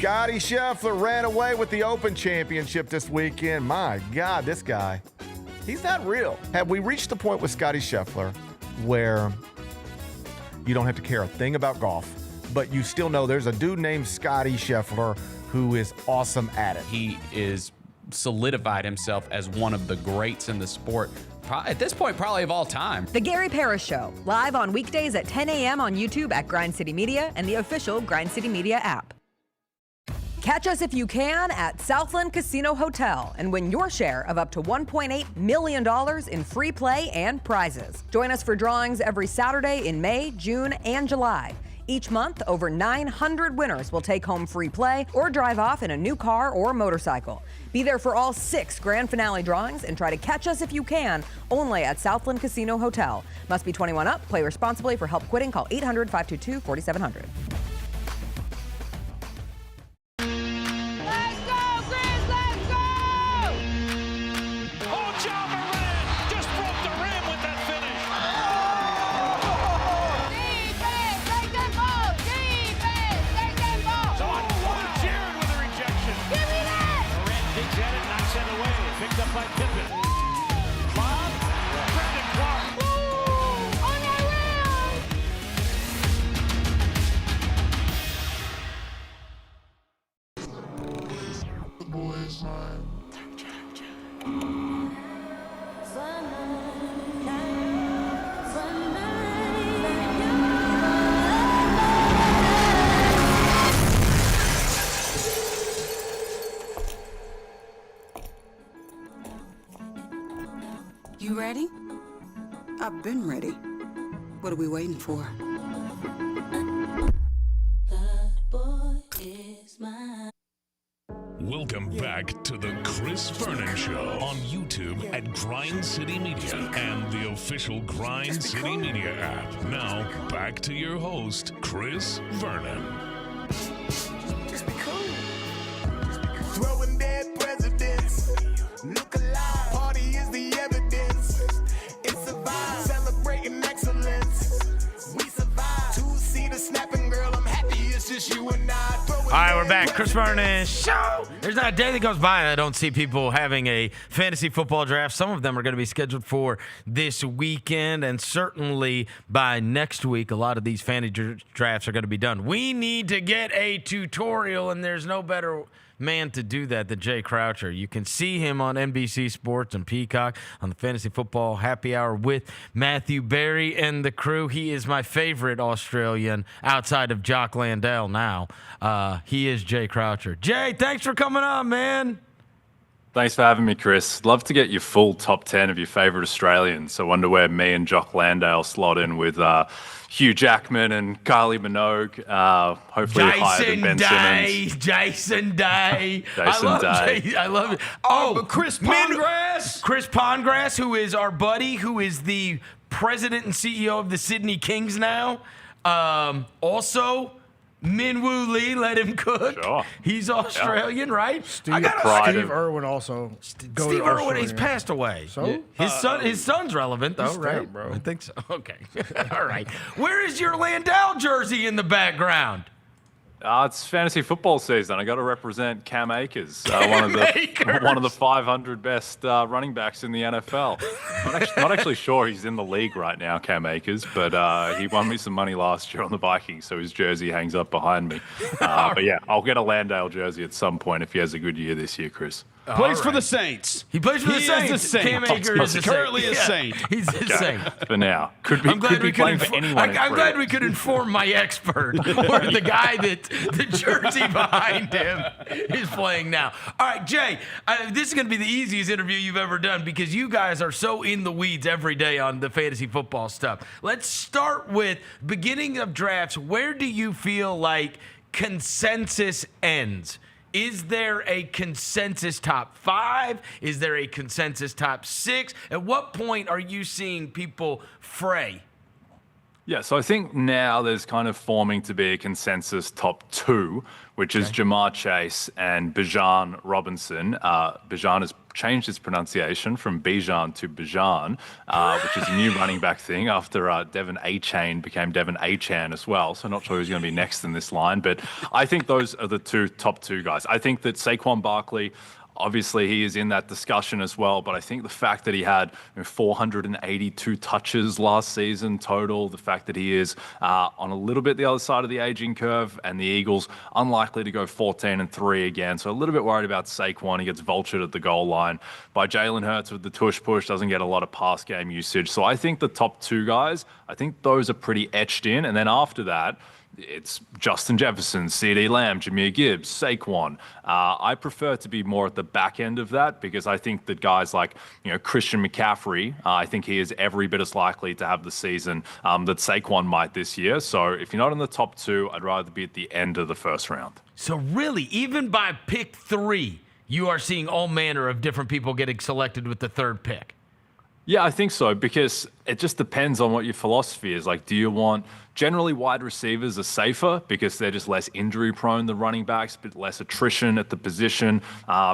Scotty Scheffler ran away with the Open Championship this weekend. My God, this guy, he's not real. Have we reached the point with Scotty Scheffler where you don't have to care a thing about golf, but you still know there's a dude named Scotty Scheffler who is awesome at it? He is solidified himself as one of the greats in the sport. At this point, probably of all time. The Gary Parrish Show, live on weekdays at 10 a.m. on YouTube at Grind City Media and the official Grind City Media app. Catch us if you can at Southland Casino Hotel and win your share of up to $1.8 million in free play and prizes. Join us for drawings every Saturday in May, June, and July. Each month, over 900 winners will take home free play or drive off in a new car or motorcycle. Be there for all 6 grand finale drawings and try to catch us if you can, only at Southland Casino Hotel. Must be 21 up. Play responsibly. For help quitting, call 800-522-4700. I've been ready. What are we waiting for? Welcome back to the Chris Vernon Show on YouTube at Grind City Media and the official Grind City Media app. Now, back to your host, Chris Vernon. Just be cool. Throwing dead presidents. Look alive. Party is the evidence. It's a vibe. Celebrating excellence. We survive. Two-seater snapping, girl. I'm happy it's just you and I. All right, we're back. Chris Vernon Show. There's not a day that goes by that I don't see people having a fantasy football draft. Some of them are going to be scheduled for this weekend, and certainly by next week, a lot of these fantasy drafts are going to be done. We need to get a tutorial, and there's no better man to do that than Jay Croucher. You can see him on NBC Sports and Peacock on the Fantasy Football Happy Hour with Matthew Berry and the crew. He is my favorite Australian outside of Jock Landale now. He is Jay Croucher. Jay, thanks for coming on, man. Thanks for having me, Chris. Love to get your full top 10 of your favorite Australians. I wonder where me and Jock Landale slot in with Hugh Jackman and Kylie Minogue. Hopefully higher than Ben Simmons. Jason Day. Jason Day. I love it. But Chris Pongrass. Chris Pongrass, who is our buddy, who is the president and CEO of the Sydney Kings now. Also, Min-Woo Lee, let him cook. Sure. He's Australian, right? Steve Irwin also. Steve Irwin, he's passed away. So? His son's relevant, though, right? Damn, bro. I think so. Okay. All right. Where is your Landau jersey in the background? It's fantasy football season. I got to represent Cam Akers, one of the 500 best running backs in the NFL. Not actually sure he's in the league right now, Cam Akers, but he won me some money last year on the Vikings, so his jersey hangs up behind me. But yeah, I'll get a Landale jersey at some point if he has a good year this year, Chris. Plays for the Saints. He plays for the Saints. Is the Saint. Cam Akers is currently a Saint. He's a Saint. For now. Could be playing for anyone. I'm glad we could inform my expert or the guy that the jersey behind him is playing now. All right, Jay, this is going to be the easiest interview you've ever done because you guys are so in the weeds every day on the fantasy football stuff. Let's start with beginning of drafts. Where do you feel like consensus ends? Is there a consensus top 5? Is there a consensus top 6? At what point are you seeing people fray? Yeah, so I think now there's kind of forming to be a consensus top 2, which is Jamar Chase and Bijan Robinson. Bijan has changed his pronunciation from Bijan to Bijan, which is a new running back thing after Devin A-Chain became Devin A-Chan as well. So not sure who's going to be next in this line, but I think those are the top two guys. I think that Saquon Barkley, obviously, he is in that discussion as well, but I think the fact that he had 482 touches last season total, the fact that he is on a little bit the other side of the aging curve, and the Eagles unlikely to go 14-3 again. So a little bit worried about Saquon. He gets vultured at the goal line by Jalen Hurts with the tush push, doesn't get a lot of pass game usage. So I think the top two guys, I think those are pretty etched in. And then after that, it's Justin Jefferson, CeeDee Lamb, Jahmyr Gibbs, Saquon. I prefer to be more at the back end of that because I think that guys like Christian McCaffrey, I think he is every bit as likely to have the season that Saquon might this year. So if you're not in the top 2, I'd rather be at the end of the first round. So really, even by pick 3, you are seeing all manner of different people getting selected with the 3rd pick. Yeah, I think so, because it just depends on what your philosophy is. Like, do you want generally wide receivers are safer because they're just less injury prone than running backs, but less attrition at the position.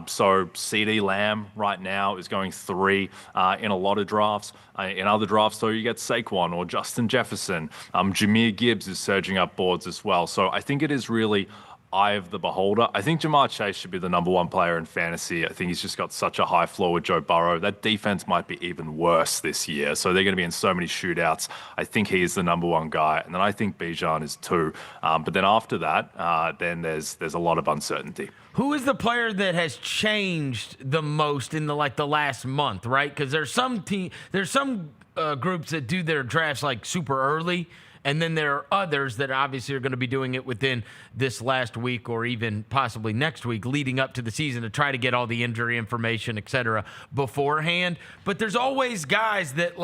So CeeDee Lamb right now is going 3 in a lot of drafts. In other drafts, though, you get Saquon or Justin Jefferson. Jahmyr Gibbs is surging up boards as well. So I think it is really eye of the beholder. I think Jamar Chase should be the number 1 player in fantasy. I think he's just got such a high floor with Joe Burrow. That defense might be even worse this year. So they're going to be in so many shootouts. I think he is the number 1 guy. And then I think Bijan is 2. But then after that, then there's a lot of uncertainty. Who is the player that has changed the most in the last month, right? Because there's some groups that do their drafts like super early. And then there are others that obviously are going to be doing it within this last week or even possibly next week leading up to the season to try to get all the injury information, et cetera, beforehand. But there's always guys that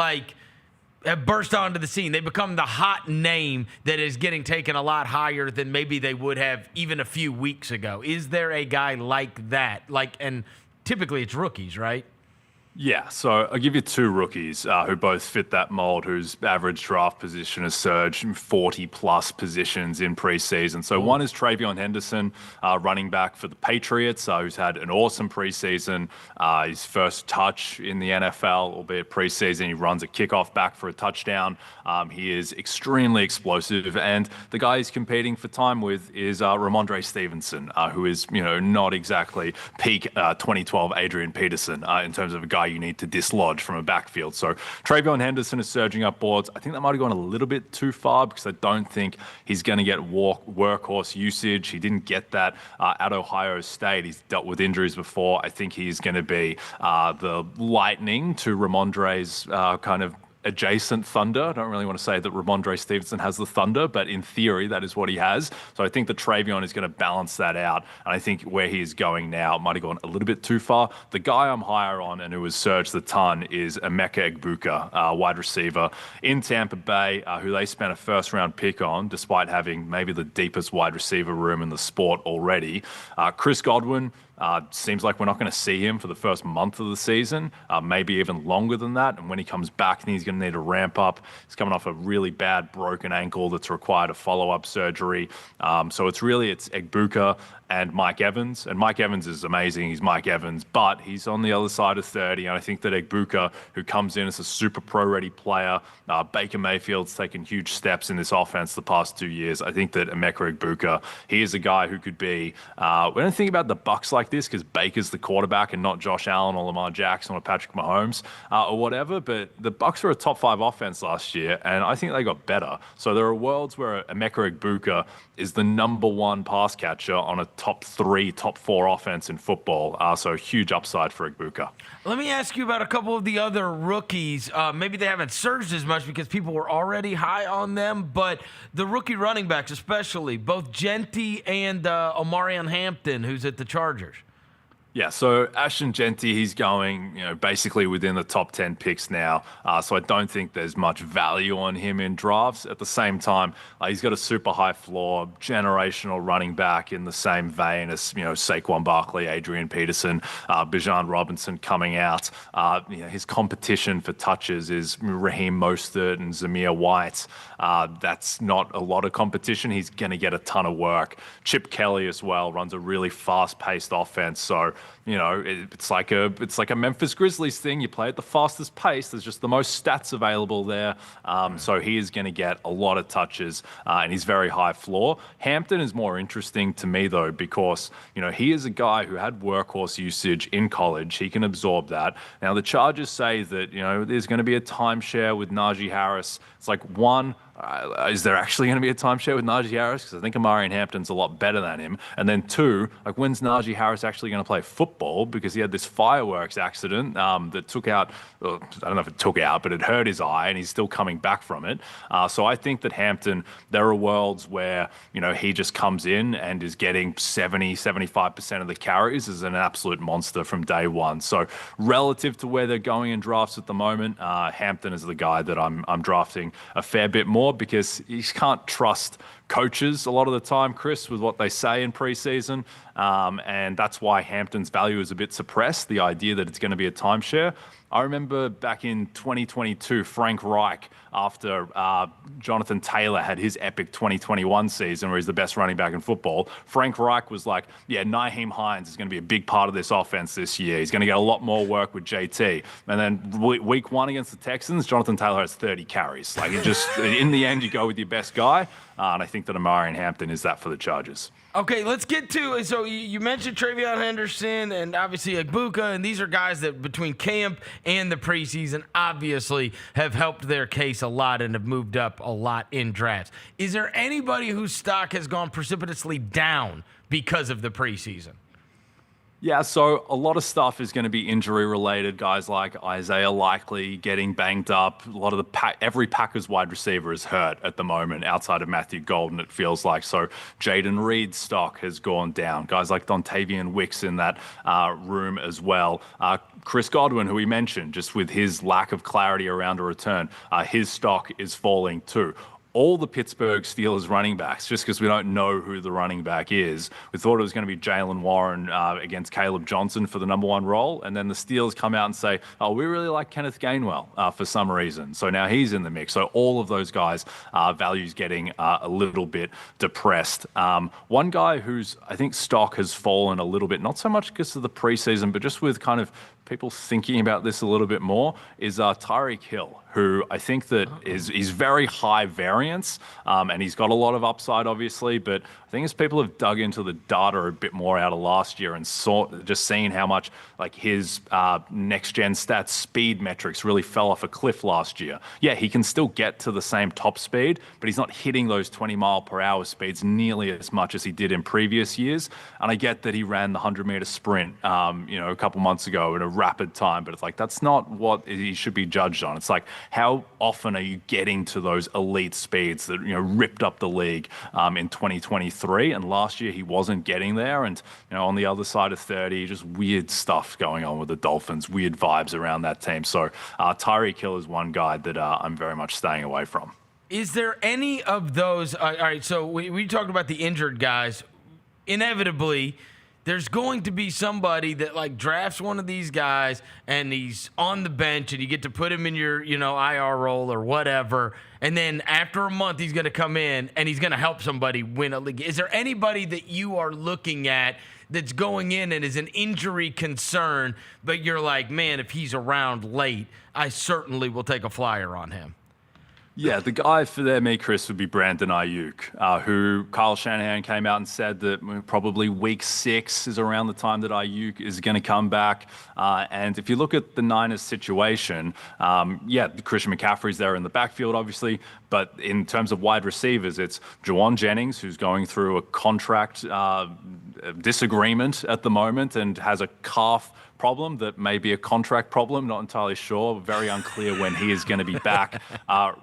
have burst onto the scene. They become the hot name that is getting taken a lot higher than maybe they would have even a few weeks ago. Is there a guy like that? And typically it's rookies, right? Yeah, so I'll give you two rookies who both fit that mold, whose average draft position has surged 40-plus positions in preseason. So one is Travion Henderson, running back for the Patriots, who's had an awesome preseason. His first touch in the NFL, albeit preseason, he runs a kickoff back for a touchdown. He is extremely explosive, and the guy he's competing for time with is Ramondre Stevenson, who is, not exactly peak 2012 Adrian Peterson in terms of a guy you need to dislodge from a backfield. So Travion Henderson is surging up boards. I think that might have gone a little bit too far because I don't think he's going to get workhorse usage. He didn't get that at Ohio State. He's dealt with injuries before. I think he's going to be the lightning to Ramondre's kind of adjacent thunder. I don't really want to say that Ramondre Stevenson has the thunder, but in theory, that is what he has. So I think that Travion is going to balance that out. And I think where he is going now might have gone a little bit too far. The guy I'm higher on and who has surged a ton is Emeka Egbuka, wide receiver in Tampa Bay, who they spent a first-round pick on, despite having maybe the deepest wide receiver room in the sport already. Chris Godwin, seems like we're not going to see him for the first month of the season, maybe even longer than that. And when he comes back, then he's going to need to ramp up. He's coming off a really bad broken ankle that's required a follow-up surgery. So it's Egbuka and Mike Evans. And Mike Evans is amazing. He's Mike Evans, but he's on the other side of 30. And I think that Egbuka, who comes in as a super pro-ready player, Baker Mayfield's taken huge steps in this offense the past 2 years. I think that Emeka Egbuka, he is a guy who could be, we don't think about the Bucs like this because Baker's the quarterback and not Josh Allen or Lamar Jackson or Patrick Mahomes or whatever, but the Bucs were a top 5 offense last year, and I think they got better. So there are worlds where Emeka Egbuka is the number 1 pass catcher on a top 3, top 4 offense in football. So huge upside for Egbuka. Let me ask you about a couple of the other rookies. Maybe they haven't surged as much because people were already high on them, but the rookie running backs especially, both Genty and Omarion Hampton, who's at the Chargers. Yeah, so Ashton Genty, he's going, basically within the top 10 picks now. So I don't think there's much value on him in drafts. At the same time, he's got a super high floor, generational running back in the same vein as, Saquon Barkley, Adrian Peterson, Bijan Robinson coming out. His competition for touches is Raheem Mostert and Zamir White. That's not a lot of competition. He's going to get a ton of work. Chip Kelly as well runs a really fast-paced offense. So, it's like a Memphis Grizzlies thing. You play at the fastest pace. There's just the most stats available there. So he is going to get a lot of touches, and he's very high floor. Hampton is more interesting to me, though, because, he is a guy who had workhorse usage in college. He can absorb that. Now, the Chargers say that, there's going to be a timeshare with Najee Harris. It's like, one, is there actually going to be a timeshare with Najee Harris? Because I think Omarion Hampton's a lot better than him. And then two, when's Najee Harris actually going to play football? Because he had this fireworks accident that took out, I don't know if it took out, but it hurt his eye, and he's still coming back from it. So I think that Hampton, there are worlds where, he just comes in and is getting 75% of the carries as an absolute monster from day one. So relative to where they're going in drafts at the moment, Hampton is the guy that I'm drafting a fair bit more, because you can't trust coaches a lot of the time, Chris, with what they say in preseason. And that's why Hampton's value is a bit suppressed, the idea that it's going to be a timeshare. I remember back in 2022, Frank Reich, after Jonathan Taylor had his epic 2021 season where he's the best running back in football, Frank Reich was like, Nyheim Hines is going to be a big part of this offense this year. He's going to get a lot more work with JT. And then week 1 against the Texans, Jonathan Taylor has 30 carries. In the end, you go with your best guy. And I think that Omarion Hampton is that for the Chargers. Okay, let's get to, so you mentioned Travion Henderson and obviously Egbuka, and these are guys that between camp and the preseason obviously have helped their case a lot and have moved up a lot in drafts. Is there anybody whose stock has gone precipitously down because of the preseason? Yeah, so a lot of stuff is going to be injury related. Guys like Isaiah Likely getting banged up. A lot of every Packers wide receiver is hurt at the moment, outside of Matthew Golden, it feels like. So Jaden Reed's stock has gone down. Guys like Dontavian Wicks in that room as well. Chris Godwin, who we mentioned, just with his lack of clarity around a return, his stock is falling too. All the Pittsburgh Steelers running backs, just because we don't know who the running back is. We thought it was going to be Jalen Warren against Caleb Johnson for the number one role. And then the Steelers come out and say, oh, we really like Kenneth Gainwell for some reason. So now he's in the mix. So all of those guys' values getting a little bit depressed. One guy whose, I think, stock has fallen a little bit, not so much because of the preseason, but just with kind of people thinking about this a little bit more, is Tyreek Hill, who I think that he's very high variance, and he's got a lot of upside, obviously. But I think as people have dug into the data a bit more out of last year and just seeing how much like his next-gen stats speed metrics really fell off a cliff last year. Yeah, he can still get to the same top speed, but he's not hitting those 20-mile-per-hour speeds nearly as much as he did in previous years. And I get that he ran the 100-meter sprint, a couple months ago in a rapid time, but it's like that's not what he should be judged on. It's like, how often are you getting to those elite speeds that ripped up the league in 2023? And last year he wasn't getting there. And on the other side of 30, just weird stuff going on with the Dolphins, weird vibes around that team. So Tyreek Hill is one guy that I'm very much staying away from. Is there any of those? All right, so we talked about the injured guys. Inevitably, there's going to be somebody that like drafts one of these guys and he's on the bench and you get to put him in your, IR role or whatever. And then after a month, he's going to come in and he's going to help somebody win a league. Is there anybody that you are looking at that's going in and is an injury concern, but you're like, man, if he's around late, I certainly will take a flyer on him? Yeah, the guy for me, Chris, would be Brandon Ayuk, who Kyle Shanahan came out and said that probably week 6 is around the time that Ayuk is going to come back. And if you look at the Niners situation, Christian McCaffrey's there in the backfield, obviously. But in terms of wide receivers, it's Juwan Jennings, who's going through a contract disagreement at the moment and has a calf problem that may be a contract problem, not entirely sure, very unclear when he is going to be back.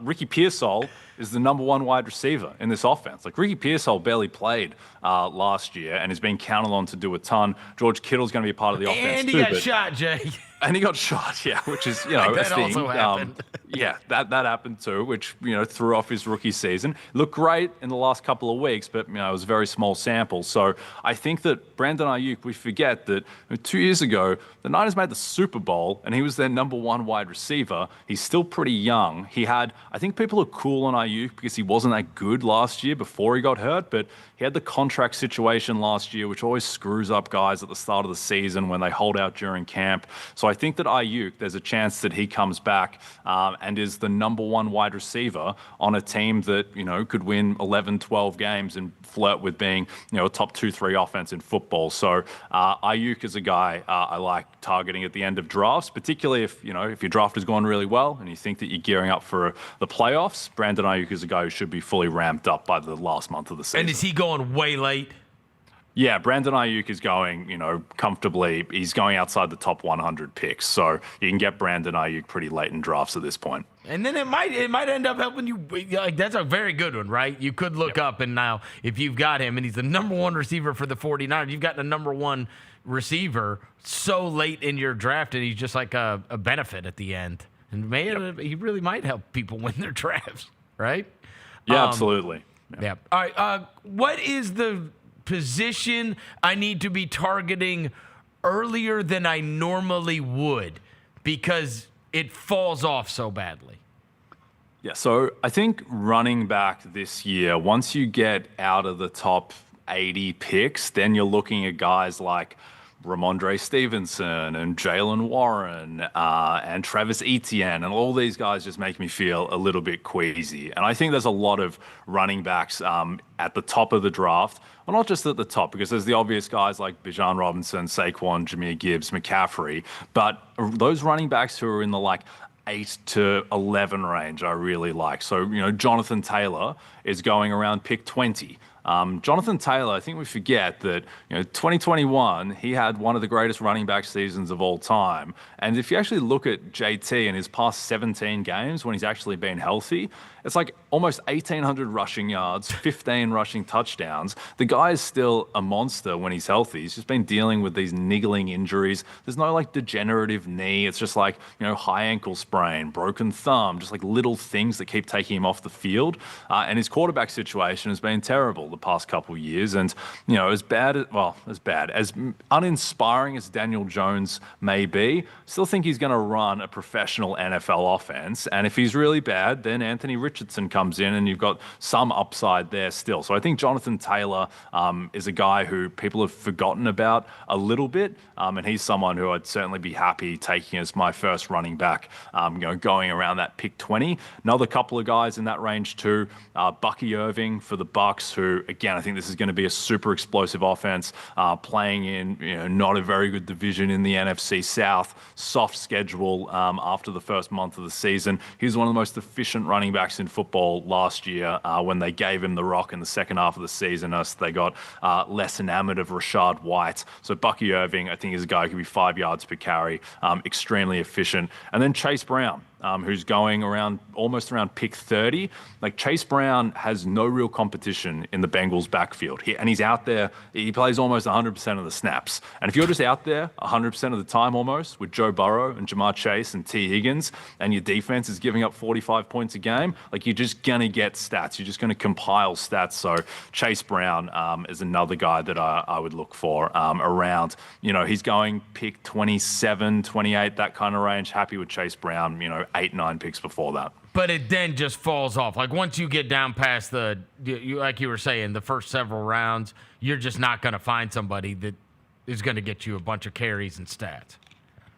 Ricky Pearsall is the number one wide receiver in this offense. Like Ricky Pearsall barely played last year and is being counted on to do a ton. George Kittle's going to be a part of the offense and too. he got shot, Jay. And he got shot, yeah, which is, that also happened. Yeah, that happened too, which, threw off his rookie season. Looked great in the last couple of weeks, but, it was a very small sample. So I think that Brandon Ayuk, we forget that 2 years ago, the Niners made the Super Bowl and he was their number one wide receiver. He's still pretty young. I think people are cool on Ayuk because he wasn't that good last year before he got hurt, but he had the contract situation last year, which always screws up guys at the start of the season when they hold out during camp. So I think that Ayuk, there's a chance that he comes back and is the number one wide receiver on a team that, could win 11, 12 games and flirt with being, a top 2-3 offense in football. So Ayuk is a guy I like targeting at the end of drafts, particularly if your draft has gone really well and you think that you're gearing up for the playoffs. Brandon Ayuk is a guy who should be fully ramped up by the last month of the season. And is he going way late? Yeah, Brandon Ayuk is going, comfortably. He's going outside the top 100 picks. So you can get Brandon Ayuk pretty late in drafts at this point. And then it might end up helping you. Like, that's a very good one, right? You could look up and now if you've got him and he's the number one receiver for the 49ers, you've got the number one receiver so late in your draft and he's just like a benefit at the end. And he really might help people win their drafts, right? Yeah, absolutely. Yeah. All right. What is the position I need to be targeting earlier than I normally would because it falls off so badly? Yeah, so I think running back this year, once you get out of the top 80 picks, then you're looking at guys like Ramondre Stevenson and Jalen Warren and Travis Etienne, and all these guys just make me feel a little bit queasy. And I think there's a lot of running backs at the top of the draft. Well, not just at the top, because there's the obvious guys like Bijan Robinson, Saquon, Jahmyr Gibbs, McCaffrey, but those running backs who are in the 8 to 11 range I really like. So, Jonathan Taylor is going around pick 20. Jonathan Taylor, I think we forget that 2021, he had one of the greatest running back seasons of all time. And if you actually look at JT in his past 17 games when he's actually been healthy, it's like almost 1,800 rushing yards, 15 rushing touchdowns. The guy is still a monster when he's healthy. He's just been dealing with these niggling injuries. There's no like degenerative knee. It's just like, high ankle sprain, broken thumb, just like little things that keep taking him off the field. And his quarterback situation has been terrible the past couple of years. And, as uninspiring as Daniel Jones may be, still think he's going to run a professional NFL offense. And if he's really bad, then Anthony Richardson comes in and you've got some upside there still. So I think Jonathan Taylor is a guy who people have forgotten about a little bit. And he's someone who I'd certainly be happy taking as my first running back, going around that pick 20. Another couple of guys in that range too. Bucky Irving for the Bucs, who, again, I think this is going to be a super explosive offense, playing in not a very good division in the NFC South, soft schedule after the first month of the season. He was one of the most efficient running backs in football last year when they gave him the rock in the second half of the season as they got less enamored of Rashad White. So Bucky Irving, I think, is a guy who could be 5 yards per carry, extremely efficient. And then Chase Brown, who's going almost around pick 30. Like, Chase Brown has no real competition in the Bengals backfield. He's out there. He plays almost 100% of the snaps. And if you're just out there 100% of the time almost with Joe Burrow and Jamar Chase and T. Higgins, and your defense is giving up 45 points a game, like, you're just going to get stats. You're just going to compile stats. So Chase Brown is another guy that I would look for around. He's going pick 27, 28, that kind of range. Happy with Chase Brown, 8-9 picks before that. But it then just falls off. Like, once you get down past like you were saying, the first several rounds, you're just not going to find somebody that is going to get you a bunch of carries and stats.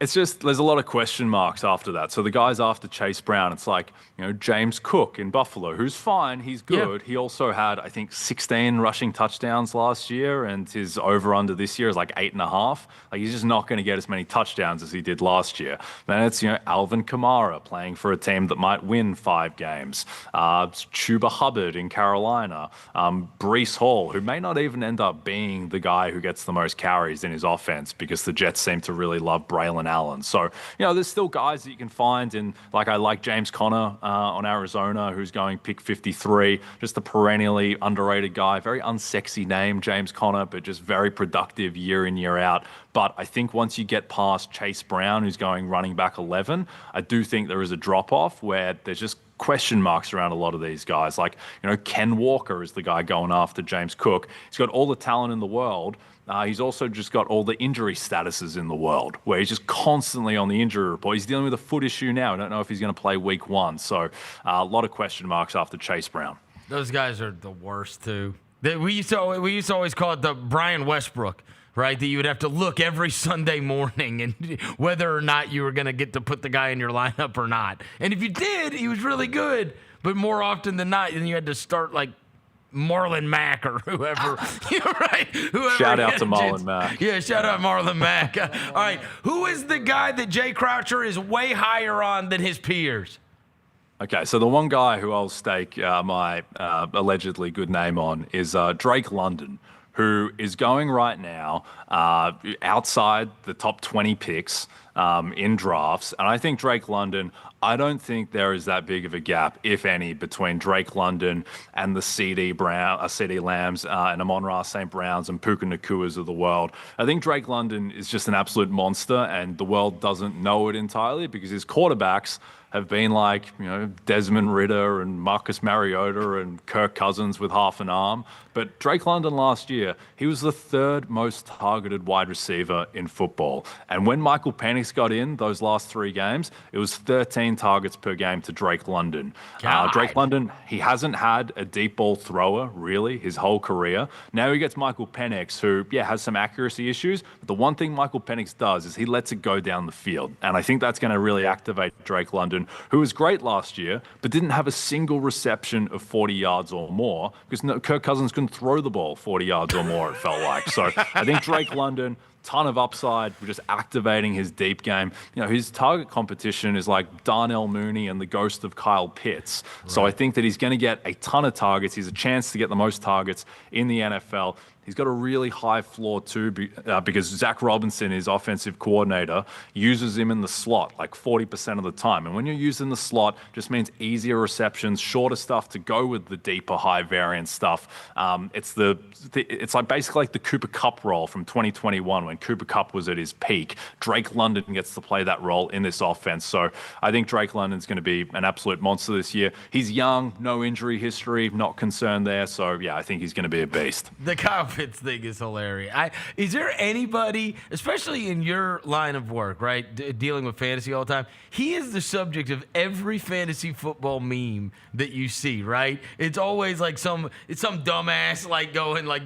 It's just, there's a lot of question marks after that. So the guys after Chase Brown, it's like, James Cook in Buffalo, who's fine, he's good. Yeah. He also had, I think, 16 rushing touchdowns last year, and his over-under this year is like 8.5. Like, he's just not going to get as many touchdowns as he did last year. Then it's, Alvin Kamara playing for a team that might win 5 games. Chuba Hubbard in Carolina. Breece Hall, who may not even end up being the guy who gets the most carries in his offense because the Jets seem to really love Braylon Allen. So, there's still guys that you can find in, I like James Conner on Arizona, who's going pick 53, just a perennially underrated guy, very unsexy name, James Conner, but just very productive year in, year out. But I think once you get past Chase Brown, who's going running back 11, I do think there is a drop-off where there's just question marks around a lot of these guys. Like, Ken Walker is the guy going after James Cook. He's got all the talent in the world. He's also just got all the injury statuses in the world, where he's just constantly on the injury report. He's dealing with a foot issue now. I don't know if he's going to play week 1. So a lot of question marks after Chase Brown. Those guys are the worst, too. We used to always call it the Brian Westbrook, right? That you would have to look every Sunday morning and whether or not you were going to get to put the guy in your lineup or not. And if you did, he was really good. But more often than not, then you had to start like Marlon Mack or whoever. You're right. Whoever. Shout out to Marlon Mack. Yeah, shout out Marlon Mack. All right. Who is the guy that Jay Croucher is way higher on than his peers? Okay, so the one guy who I'll stake my allegedly good name on is Drake London, who is going right now outside the top 20 picks in drafts. And I think Drake London, I don't think there is that big of a gap, if any, between Drake London and the CD Lambs and Amon-Ra St. Browns and Puka Nakuas of the world. I think Drake London is just an absolute monster, and the world doesn't know it entirely because his quarterbacks have been like, Desmond Ridder and Marcus Mariota and Kirk Cousins with half an arm. But Drake London last year, he was the 3rd most targeted wide receiver in football. And when Michael Penix got in those last 3 games, it was 13 targets per game to Drake London. Drake London, he hasn't had a deep ball thrower, really, his whole career. Now he gets Michael Penix, who, has some accuracy issues. But the one thing Michael Penix does is he lets it go down the field. And I think that's going to really activate Drake London, who was great last year, but didn't have a single reception of 40 yards or more because Kirk Cousins couldn't throw the ball 40 yards or more, it felt like. So I think Drake London, ton of upside. We're just activating his deep game. His target competition is like Darnell Mooney and the ghost of Kyle Pitts. So I think that he's going to get a ton of targets. He's a chance to get the most targets in the NFL. He's got a really high floor too because Zach Robinson, his offensive coordinator, uses him in the slot like 40% of the time. And when you're using the slot, just means easier receptions, shorter stuff to go with the deeper, high variance stuff. It's like basically like the Cooper Kupp role from 2021 when Cooper Kupp was at his peak. Drake London gets to play that role in this offense. So I think Drake London's going to be an absolute monster this year. He's young, no injury history, not concerned there. So yeah, I think he's going to be a beast. The Kyle Pitts thing is hilarious. Is there anybody, especially in your line of work, right, dealing with fantasy all the time, he is the subject of every fantasy football meme that you see, right? It's always like some dumbass like going like,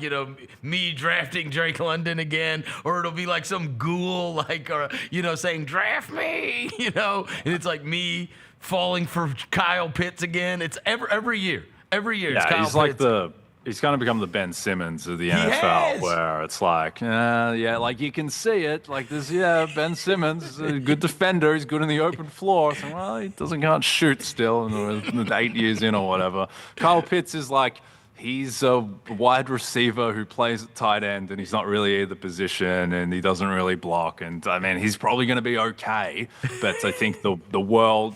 me drafting Drake London again, or it'll be like some ghoul like, or, saying draft me, and it's like me falling for Kyle Pitts again. It's every year. Every year. Yeah, it's Kyle he's like Pitts. He's going to become the Ben Simmons of the NFL, where it's like, like you can see it. Like this, Ben Simmons is a good defender. He's good in the open floor. So, well, he can't shoot still, and 8 years in or whatever. Kyle Pitts is like, he's a wide receiver who plays at tight end, and he's not really either position, and he doesn't really block. And I mean, he's probably going to be okay. But I think the world,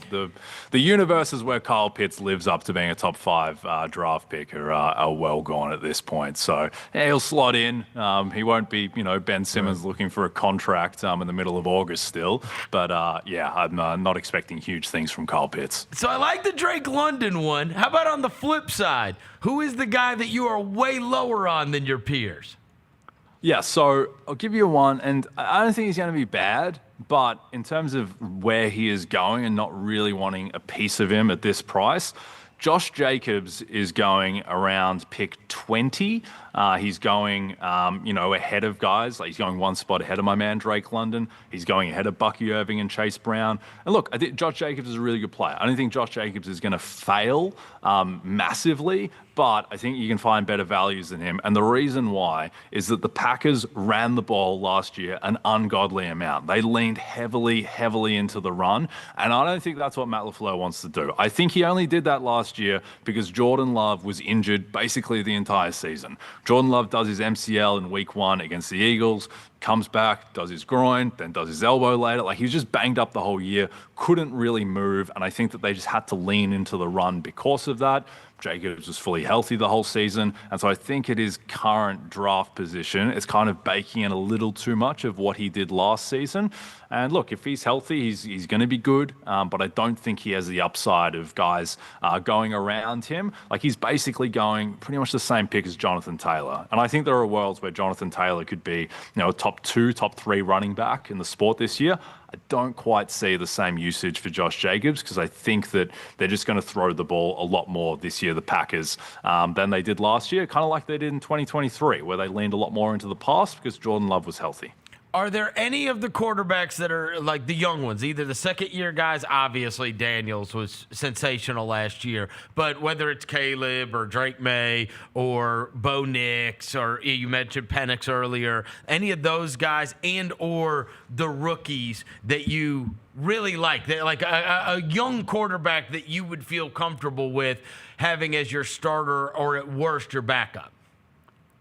the universe is where Kyle Pitts lives up to being a top 5 draft pick are well gone at this point. So he'll slot in. He won't be, Ben Simmons looking for a contract in the middle of August still. But I'm not expecting huge things from Kyle Pitts. So I like the Drake London one. How about on the flip side? Who is the guy that you are way lower on than your peers? Yeah, so I'll give you one, and I don't think he's going to be bad, but in terms of where he is going and not really wanting a piece of him at this price, Josh Jacobs is going around pick 20. He's going, ahead of guys. Like he's going one spot ahead of my man Drake London. He's going ahead of Bucky Irving and Chase Brown. And look, I think Josh Jacobs is a really good player. I don't think Josh Jacobs is going to fail massively, but I think you can find better values than him. And the reason why is that the Packers ran the ball last year an ungodly amount. They leaned heavily into the run, and I don't think that's what Matt LaFleur wants to do. I think he only did that last year because Jordan Love was injured basically the entire season. Jordan Love does his MCL in week 1 against the Eagles, comes back, does his groin, then does his elbow later. Like he was just banged up the whole year, couldn't really move, and I think that they just had to lean into the run because of that. Jacobs was fully healthy the whole season, and so I think at his current draft position, it's kind of baking in a little too much of what he did last season. And look, if he's healthy, he's going to be good, but I don't think he has the upside of guys going around him. Like he's basically going pretty much the same pick as Jonathan Taylor, and I think there are worlds where Jonathan Taylor could be, a top 2, top 3 running back in the sport this year. I don't quite see the same usage for Josh Jacobs because I think that they're just going to throw the ball a lot more this year, the Packers, than they did last year, kind of like they did in 2023, where they leaned a lot more into the pass because Jordan Love was healthy. Are there any of the quarterbacks that are like the young ones, either the second-year guys, obviously Daniels was sensational last year, but whether it's Caleb or Drake May or Bo Nix or you mentioned Penix earlier, any of those guys and or the rookies that you really like a young quarterback that you would feel comfortable with having as your starter or at worst your backup?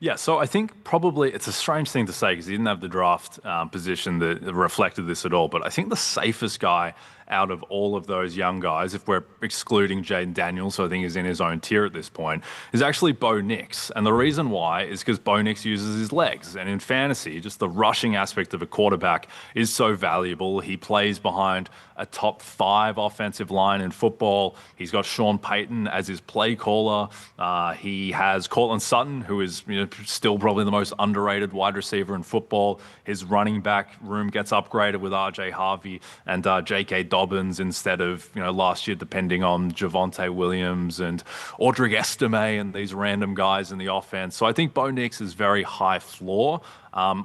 Yeah, so I think probably it's a strange thing to say because he didn't have the draft position that reflected this at all. But I think the safest guy out of all of those young guys, if we're excluding Jaden Daniels, who I think is in his own tier at this point, is actually Bo Nix. And the reason why is because Bo Nix uses his legs. And in fantasy, just the rushing aspect of a quarterback is so valuable. He plays behind a top 5 offensive line in football. He's got Sean Payton as his play caller. He has Cortland Sutton, who is still probably the most underrated wide receiver in football. His running back room gets upgraded with RJ Harvey and J.K. Dobbins instead of last year, depending on Javonte Williams and Audric Estime and these random guys in the offense. So I think Bo Nix is very high floor.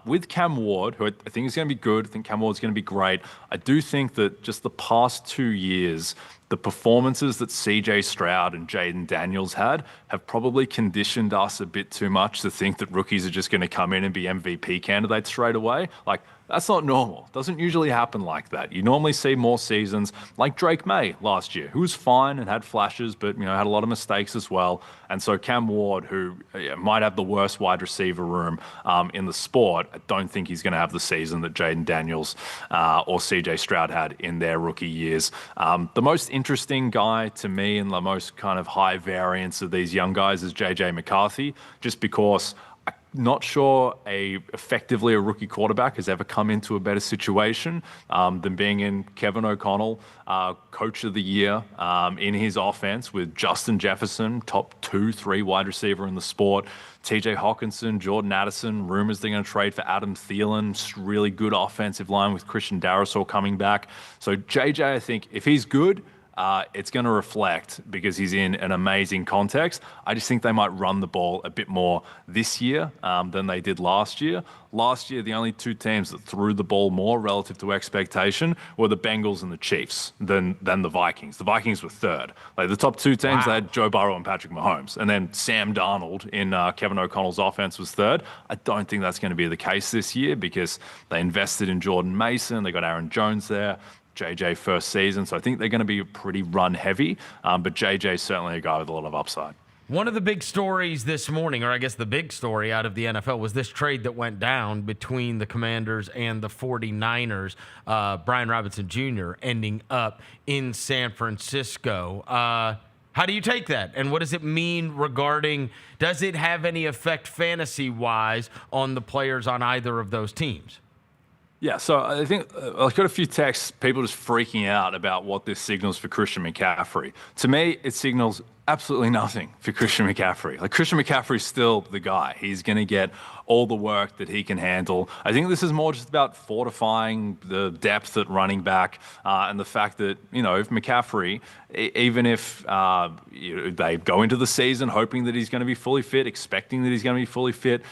With Cam Ward, who I think is going to be good, I think Cam Ward's going to be great. I do think that just the past 2 years, the performances that CJ Stroud and Jaden Daniels had have probably conditioned us a bit too much to think that rookies are just going to come in and be MVP candidates straight away. Like, that's not normal. It doesn't usually happen like that. You normally see more seasons like Drake May last year, who was fine and had flashes, but had a lot of mistakes as well. And so Cam Ward, who might have the worst wide receiver room in the sport, I don't think he's going to have the season that Jaden Daniels or CJ Stroud had in their rookie years. The most interesting guy to me and the most kind of high variance of these young guys is JJ McCarthy, just because not sure effectively a rookie quarterback has ever come into a better situation than being in Kevin O'Connell, Coach of the Year in his offense with Justin Jefferson, top 2-3 wide receiver in the sport, TJ Hawkinson, Jordan Addison, rumors they're going to trade for Adam Thielen, really good offensive line with Christian Darrisaw coming back. So JJ, I think if he's good, it's going to reflect because he's in an amazing context. I just think they might run the ball a bit more this year than they did last year. Last year, the only two teams that threw the ball more relative to expectation were the Bengals and the Chiefs than the Vikings. The Vikings were third. Like the top two teams, they had Joe Burrow and Patrick Mahomes. And then Sam Darnold in Kevin O'Connell's offense was third. I don't think that's going to be the case this year because they invested in Jordan Mason. They got Aaron Jones there. JJ first season, so I think they're going to be pretty run heavy, but JJ's certainly a guy with a lot of upside. One of the big stories this morning, or I guess the big story out of the NFL, was this trade that went down between the Commanders and the 49ers, Brian Robinson Jr. ending up in San Francisco. How do you take that? And what does it mean regarding, does it have any effect fantasy-wise on the players on either of those teams? Yeah, so I think I've got a few texts, people just freaking out about what this signals for Christian McCaffrey. To me, it signals absolutely nothing for Christian McCaffrey. Like, Christian McCaffrey's still the guy. He's going to get all the work that he can handle. I think this is more just about fortifying the depth at running back and the fact that, if McCaffrey, even if they go into the season hoping that he's going to be fully fit, expecting that he's going to be fully fit,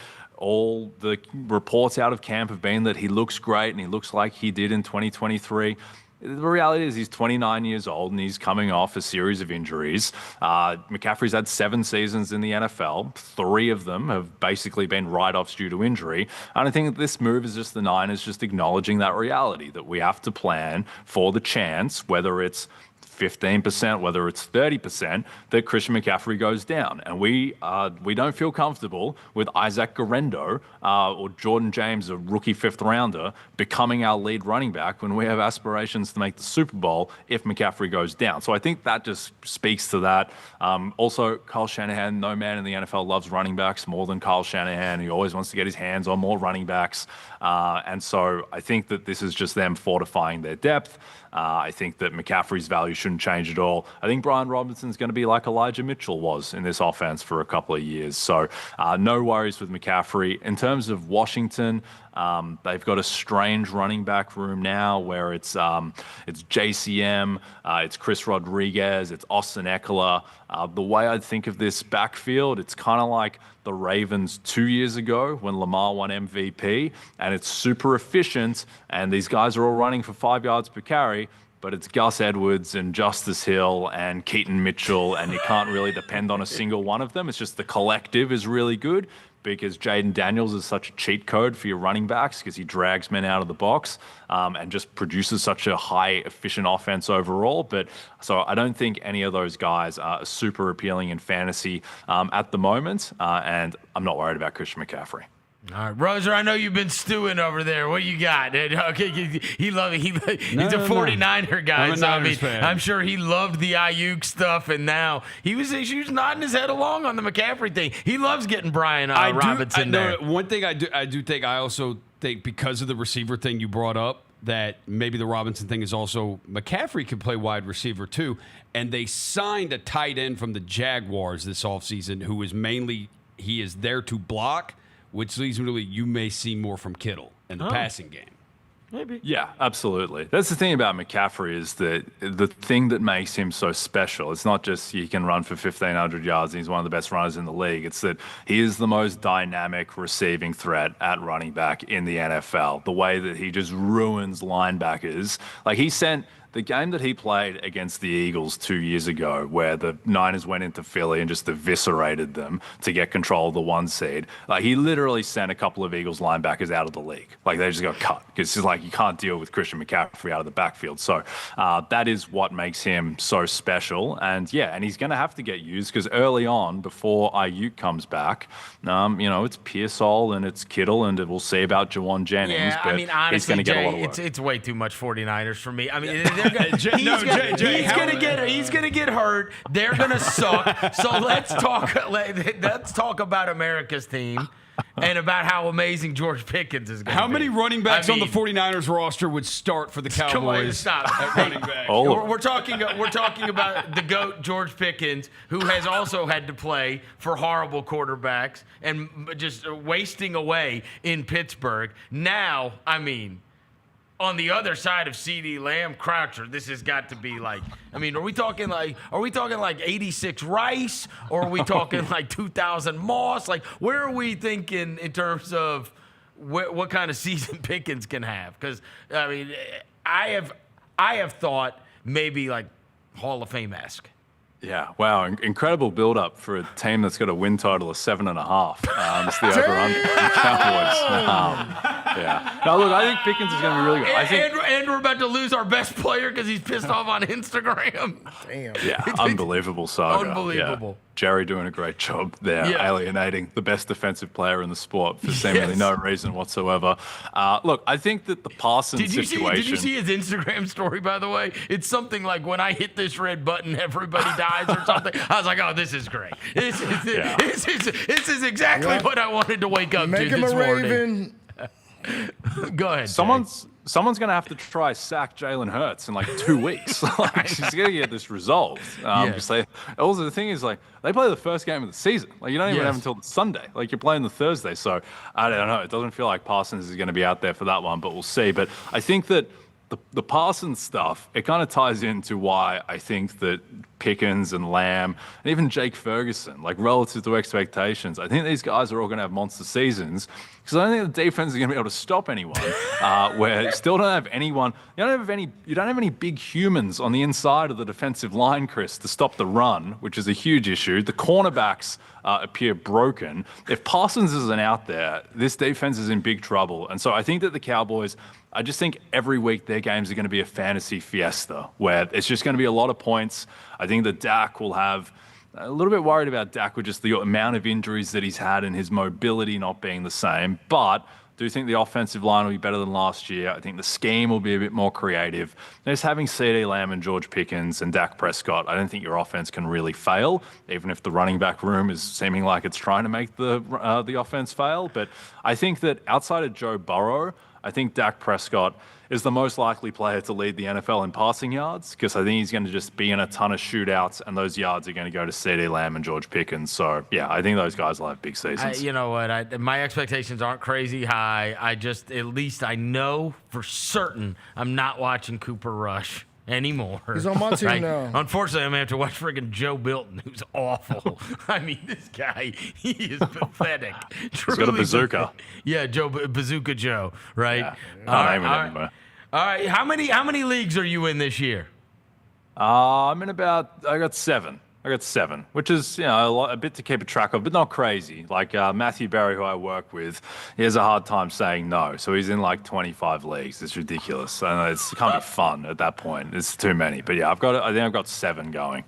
all the reports out of camp have been that he looks great and he looks like he did in 2023. The reality is he's 29 years old and he's coming off a series of injuries. McCaffrey's had 7 seasons in the NFL. 3 of them have basically been write-offs due to injury. And I think this move is just the Niners just acknowledging that reality, that we have to plan for the chance, whether it's 15%, whether it's 30%, that Christian McCaffrey goes down. And we don't feel comfortable with Isaac Guerrero or Jordan James, a rookie 5th rounder, becoming our lead running back when we have aspirations to make the Super Bowl if McCaffrey goes down. So I think that just speaks to that. Also, Kyle Shanahan, no man in the NFL loves running backs more than Kyle Shanahan. He always wants to get his hands on more running backs. And so I think that this is just them fortifying their depth. I think that McCaffrey's value shouldn't change at all. I think Brian Robinson's going to be like Elijah Mitchell was in this offense for a couple of years. So no worries with McCaffrey. In terms of Washington, they've got a strange running back room now where it's JCM, it's Chris Rodriguez, it's Austin Eckler. The way I think of this backfield, it's kind of like the Ravens 2 years ago when Lamar won MVP, and it's super efficient, and these guys are all running for 5 yards per carry, but it's Gus Edwards and Justice Hill and Keaton Mitchell, and you can't really depend on a single one of them. It's just the collective is really good because Jaden Daniels is such a cheat code for your running backs because he drags men out of the box and just produces such a high efficient offense overall. But so I don't think any of those guys are super appealing in fantasy at the moment, and I'm not worried about Christian McCaffrey. All right, Roser, I know you've been stewing over there. What you got? Okay, he's a 49er guy, so I mean, I'm sure he loved the Ayuk stuff, and now he was nodding his head along on the McCaffrey thing. He loves getting Brian Robinson there. One thing I do think, I also think because of the receiver thing you brought up, that maybe the Robinson thing is also McCaffrey can play wide receiver too, and they signed a tight end from the Jaguars this offseason who is he is there to block, which leads me to believe you may see more from Kittle in the passing game. Maybe. Yeah, absolutely. That's the thing about McCaffrey is that the thing that makes him so special, it's not just he can run for 1,500 yards and he's one of the best runners in the league. It's that he is the most dynamic receiving threat at running back in the NFL. The way that he just ruins linebackers. Like he sent the game that he played against the Eagles 2 years ago, where the Niners went into Philly and just eviscerated them to get control of the 1 seed. Like he literally sent a couple of Eagles linebackers out of the league. Like they just got cut because it's like you can't deal with Christian McCaffrey out of the backfield. So that is what makes him so special. And yeah, and he's going to have to get used because early on, before Ayuk comes back, it's Pearsall and it's Kittle, and we'll see about Jawan Jennings. Yeah, but I mean, honestly, he's going to get a lot of work. it's way too much 49ers for me. I mean, he's gonna get hurt. They're gonna suck. So let's talk about America's team and about how amazing George Pickens is going to be. How many running backs on the 49ers roster would start for the Cowboys? Come on, stop. At running back? We're talking about the GOAT, George Pickens, who has also had to play for horrible quarterbacks and just wasting away in Pittsburgh. Now, I mean, on the other side of CeeDee Lamb, Croucher, this has got to be like, I mean, are we talking like 86 Rice, or are we talking like 2000 Moss? Like, where are we thinking in terms of what kind of season Pickens can have? Because I mean, I have thought maybe like Hall of Fame-esque. Yeah, wow, incredible build-up for a team that's got a win total of 7.5. It's the over-under for the Cowboys. Yeah. No, look, I think Pickens is going to be really good. And we're about to lose our best player because he's pissed off on Instagram. Damn. Yeah, unbelievable saga. Unbelievable. Yeah. Jerry doing a great job there, alienating the best defensive player in the sport for seemingly no reason whatsoever. Look, I think that the Parsons situation... Did you see his Instagram story, by the way? It's something like, when I hit this red button, everybody dies or something. I was like, oh, this is great. This is exactly what I wanted to wake up to this morning. Go ahead. Someone's going to have to try sack Jalen Hurts in like 2 weeks. Like, she's going to get this resolved. Also, the thing is, like, they play the first game of the season. Like, you don't even have until the Sunday. Like, you're playing the Thursday. So, I don't know. It doesn't feel like Parsons is going to be out there for that one, but we'll see. But I think that the Parsons stuff, it kind of ties into why I think that Pickens and Lamb and even Jake Ferguson, like relative to expectations, I think these guys are all going to have monster seasons because I don't think the defense is going to be able to stop anyone. Where you still don't have anyone, you don't have any big humans on the inside of the defensive line, Chris, to stop the run, which is a huge issue. The cornerbacks appear broken. If Parsons isn't out there, this defense is in big trouble. And so I think that the Cowboys, I just think every week their games are going to be a fantasy fiesta where it's just going to be a lot of points. I think that Dak will have a little bit worried about Dak with just the amount of injuries that he's had and his mobility not being the same. But I do think the offensive line will be better than last year. I think the scheme will be a bit more creative. Just having CeeDee Lamb and George Pickens and Dak Prescott, I don't think your offense can really fail, even if the running back room is seeming like it's trying to make the offense fail. But I think that outside of Joe Burrow, I think Dak Prescott is the most likely player to lead the NFL in passing yards because I think he's going to just be in a ton of shootouts and those yards are going to go to CeeDee Lamb and George Pickens. So, yeah, I think those guys will have big seasons. You know what? My expectations aren't crazy high. At least I know for certain I'm not watching Cooper Rush anymore. He's on my team now. Unfortunately, I'm going to have to watch freaking Joe Milton, who's awful. I mean, this guy, he is pathetic. He's got a bazooka. Yeah, Bazooka Joe, right? Yeah. All right. How many leagues are you in this year? I got 7. Which is, a bit to keep a track of, but not crazy. Like Matthew Berry, who I work with, he has a hard time saying no. So he's in like 25 leagues. It's ridiculous. And it can't be fun at that point. It's too many. But yeah, I think I've got 7 going.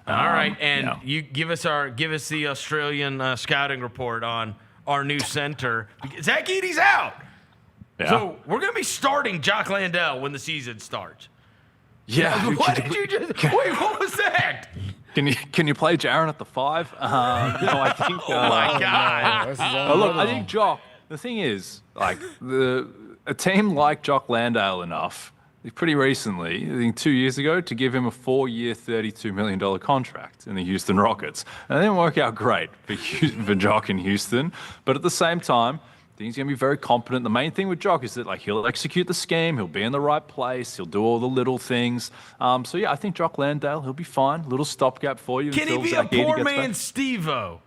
All right, and you give us the Australian scouting report on our new center. Zach Edey's out. Yeah. So we're going to be starting Jock Landale when the season starts. Yeah. What did you just? Wait, what was that? Can you play Jaron at the 5? I think. Oh my God! Look, I think Jock. The thing is, like a team like Jock Landale enough, pretty recently, I think 2 years ago, to give him a 4-year, $32 million contract in the Houston Rockets, and it didn't work out great for Jock in Houston. But at the same time, think he's going to be very competent. The main thing with Jock is that like he'll execute the scheme, he'll be in the right place, he'll do all the little things. So yeah, I think Jock Landale, he'll be fine. Little stopgap for you. Can he until be a Zagini poor gets man back. Steve-O?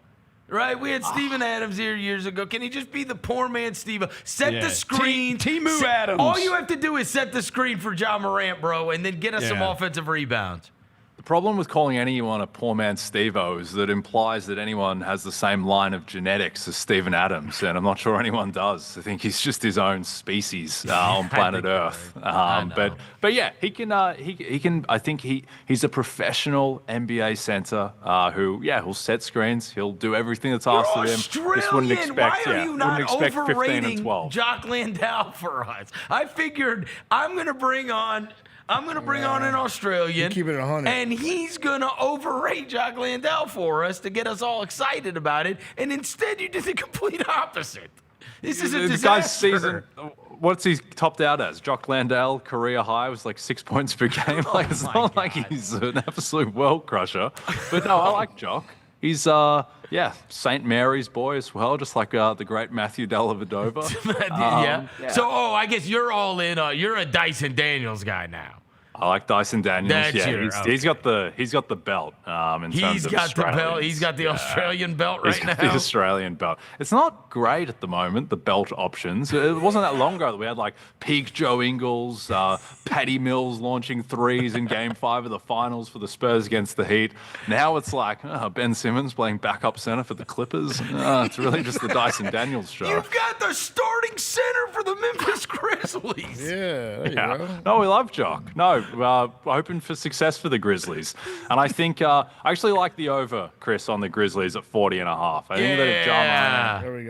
Right? We had Steven Adams here years ago. Can he just be the poor man Steve-O? Set the screen. Timu Adams. All you have to do is set the screen for Ja Morant, bro, and then get us some offensive rebounds. The problem with calling anyone a poor man Steve-O is that it implies that anyone has the same line of genetics as Steven Adams, and I'm not sure anyone does. I think he's just his own species on planet Earth. But yeah, he can. I think he's a professional NBA center who'll set screens. He'll do everything that's asked of him. Just wouldn't expect. Why are you not 15 and overrating 12. Jock Landale for us? I figured I'm going to bring on an Australian, keep it 100. and he's going to overrate Jock Landale for us to get us all excited about it, and instead you did the complete opposite. This is a disaster. The guy's season, what's he topped out as? Jock Landale, career high was like 6 points per game. Like it's not like he's an absolute world crusher. But no, I like Jock. He's St. Mary's boy as well, just like the great Matthew Dellavedova. So, I guess you're all in. You're a Dyson Daniels guy now. I like Dyson Daniels. That's He's got the belt. He's got the belt. He's got the Australian belt right now. The Australian belt. It's not great at the moment. The belt options. It wasn't that long ago that we had like peak Joe Ingles, Patty Mills launching threes in Game 5 of the finals for the Spurs against the Heat. Now it's like Ben Simmons playing backup center for the Clippers. It's really just the Dyson Daniels show. You've got the starting center for the Memphis Grizzlies. Yeah, there you go. No, we love Jock. No, hoping for success for the Grizzlies. And I think I actually like the over, Chris, on the Grizzlies at 40.5. I